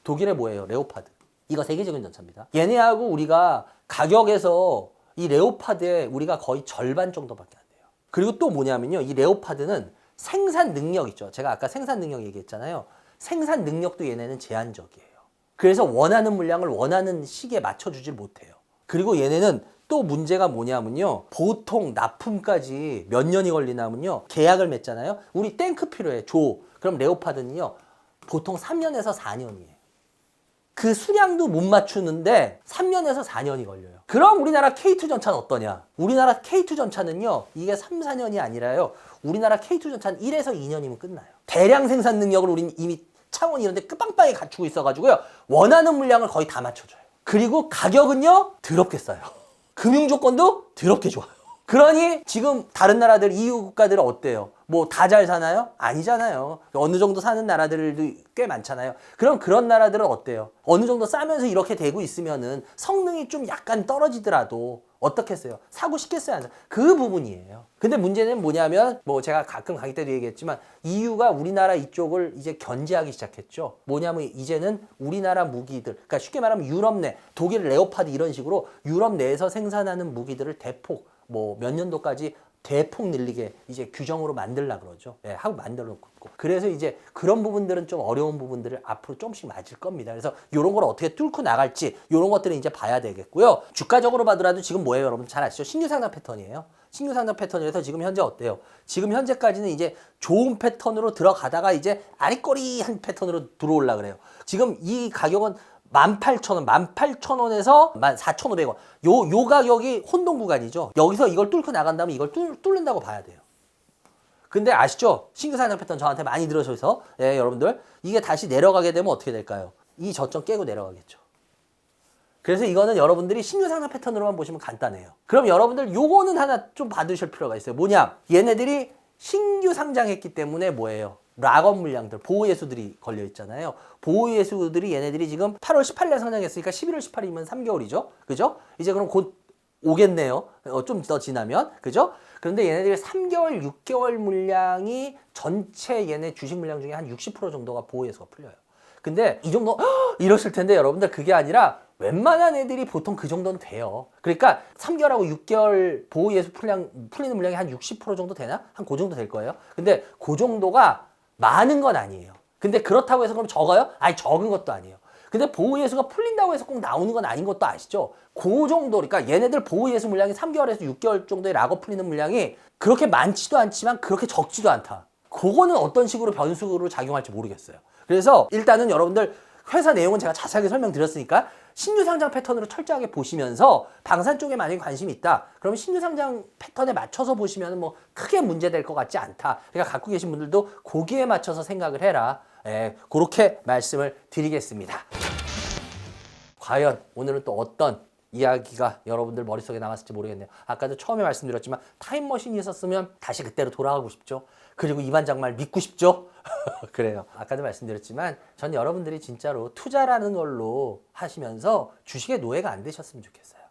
독일의 뭐예요? 레오파드. 이거 세계적인 전차입니다. 얘네하고 우리가 가격에서 이 레오파드에 우리가 거의 절반 정도밖에 안 돼요. 그리고 또 뭐냐면요. 이 레오파드는 생산 능력 있죠. 제가 아까 생산 능력 얘기했잖아요. 생산 능력도 얘네는 제한적이에요. 그래서 원하는 물량을 원하는 시기에 맞춰주질 못해요. 그리고 얘네는 또 문제가 뭐냐면요. 보통 납품까지 몇 년이 걸리냐면요. 계약을 맺잖아요. 우리 탱크 필요해. 줘. 그럼 레오파드는요. 보통 3년에서 4년이에요. 그 수량도 못 맞추는데 3년에서 4년이 걸려요. 그럼 우리나라 K2 전차는 어떠냐? 우리나라 K2 전차는요. 이게 3, 4년이 아니라요. 우리나라 K2 전차는 1에서 2년이면 끝나요. 대량 생산 능력을 우린 이미 차원 이런 데 끝빵빵하게 갖추고 있어가지고요. 원하는 물량을 거의 다 맞춰줘요. 그리고 가격은요. 더럽게 싸요. 금융 조건도 더럽게 좋아요. 그러니 지금 다른 나라들 EU 국가들은 어때요? 뭐 다 잘 사나요? 아니잖아요. 어느 정도 사는 나라들도 꽤 많잖아요. 그럼 그런 나라들은 어때요? 어느 정도 싸면서 이렇게 되고 있으면은 성능이 좀 약간 떨어지더라도 어떻겠어요? 사고 싶겠어요? 그 부분이에요. 근데 문제는 뭐냐면 뭐 제가 가끔 강의 때도 얘기했지만 EU가 우리나라 이쪽을 이제 견제하기 시작했죠. 뭐냐면 이제는 우리나라 무기들, 그러니까 쉽게 말하면 유럽 내, 독일 레오파드 이런 식으로 유럽 내에서 생산하는 무기들을 대폭 뭐 몇 년도까지 대폭 늘리게 이제 규정으로 만들라 그러죠. 예, 하고 만들어 놓고. 그래서 이제 그런 부분들은 좀 어려운 부분들을 앞으로 조금씩 맞을 겁니다. 그래서 이런 걸 어떻게 뚫고 나갈지 이런 것들은 이제 봐야 되겠고요. 주가적으로 봐더라도 지금 뭐예요, 여러분? 잘 아시죠? 신규 상장 패턴이에요. 신규 상장 패턴이라서 지금 현재 어때요? 지금 현재까지는 이제 좋은 패턴으로 들어가다가 이제 아리꼬리한 패턴으로 들어올라 그래요. 지금 이 가격은 18,000원, 18,000원에서 14,500원. 요 가격이 혼동 구간이죠. 여기서 이걸 뚫고 나간다면 이걸 뚫는다고 봐야 돼요. 근데 아시죠? 신규 상장 패턴 저한테 많이 들으셔서 예, 여러분들 이게 다시 내려가게 되면 어떻게 될까요? 이 저점 깨고 내려가겠죠. 그래서 이거는 여러분들이 신규 상장 패턴으로만 보시면 간단해요. 그럼 여러분들 요거는 하나 좀 받으실 필요가 있어요. 뭐냐? 얘네들이 신규 상장했기 때문에 뭐예요? 락업 물량들, 보호예수들이 걸려있잖아요. 보호예수들이 얘네들이 지금 8월 18일에 상장했으니까 11월 18일이면 3개월이죠. 그죠? 이제 그럼 곧 오겠네요. 좀 더 지나면. 그죠? 그런데 얘네들이 3개월, 6개월 물량이 전체 얘네 주식 물량 중에 한 60% 정도가 보호예수가 풀려요. 근데 이 정도, 이러실 텐데 여러분들 그게 아니라 웬만한 애들이 보통 그 정도는 돼요. 그러니까 3개월하고 6개월 보호예수 풀리는 물량이 한 60% 정도 되나? 한 그 정도 될 거예요. 근데 그 정도가 많은 건 아니에요. 근데 그렇다고 해서 그럼 적어요? 아니, 적은 것도 아니에요. 근데 보호예수가 풀린다고 해서 꼭 나오는 건 아닌 것도 아시죠? 그 정도, 그러니까 얘네들 보호예수 물량이 3개월에서 6개월 정도의 락업 풀리는 물량이 그렇게 많지도 않지만 그렇게 적지도 않다. 그거는 어떤 식으로 변수로 작용할지 모르겠어요. 그래서 일단은 여러분들 회사 내용은 제가 자세하게 설명드렸으니까 신규 상장 패턴으로 철저하게 보시면서 방산 쪽에 만약에 관심이 있다. 그러면 신규 상장 패턴에 맞춰서 보시면 뭐 크게 문제될 것 같지 않다. 그러니까 갖고 계신 분들도 거기에 맞춰서 생각을 해라. 예, 그렇게 말씀을 드리겠습니다. 과연 오늘은 또 어떤 이야기가 여러분들 머릿속에 남았을지 모르겠네요. 아까도 처음에 말씀드렸지만 타임머신이 있었으면 다시 그때로 돌아가고 싶죠. 그리고 이 반장 말 믿고 싶죠. 그래요. 아까도 말씀드렸지만 전 여러분들이 진짜로 투자라는 걸로 하시면서 주식의 노예가 안 되셨으면 좋겠어요.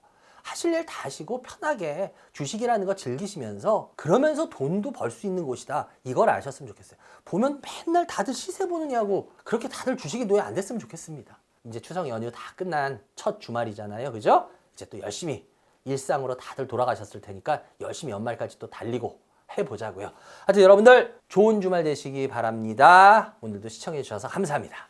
하실 일 다 하시고 편하게 주식이라는 거 즐기시면서 그러면서 돈도 벌 수 있는 곳이다. 이걸 아셨으면 좋겠어요. 보면 맨날 다들 시세 보느냐고 그렇게 다들 주식의 노예 안 됐으면 좋겠습니다. 이제 추석 연휴 다 끝난 첫 주말이잖아요. 그죠? 이제 또 열심히 일상으로 다들 돌아가셨을 테니까 열심히 연말까지 또 달리고 해보자고요. 하여튼 여러분들 좋은 주말 되시기 바랍니다. 오늘도 시청해 주셔서 감사합니다.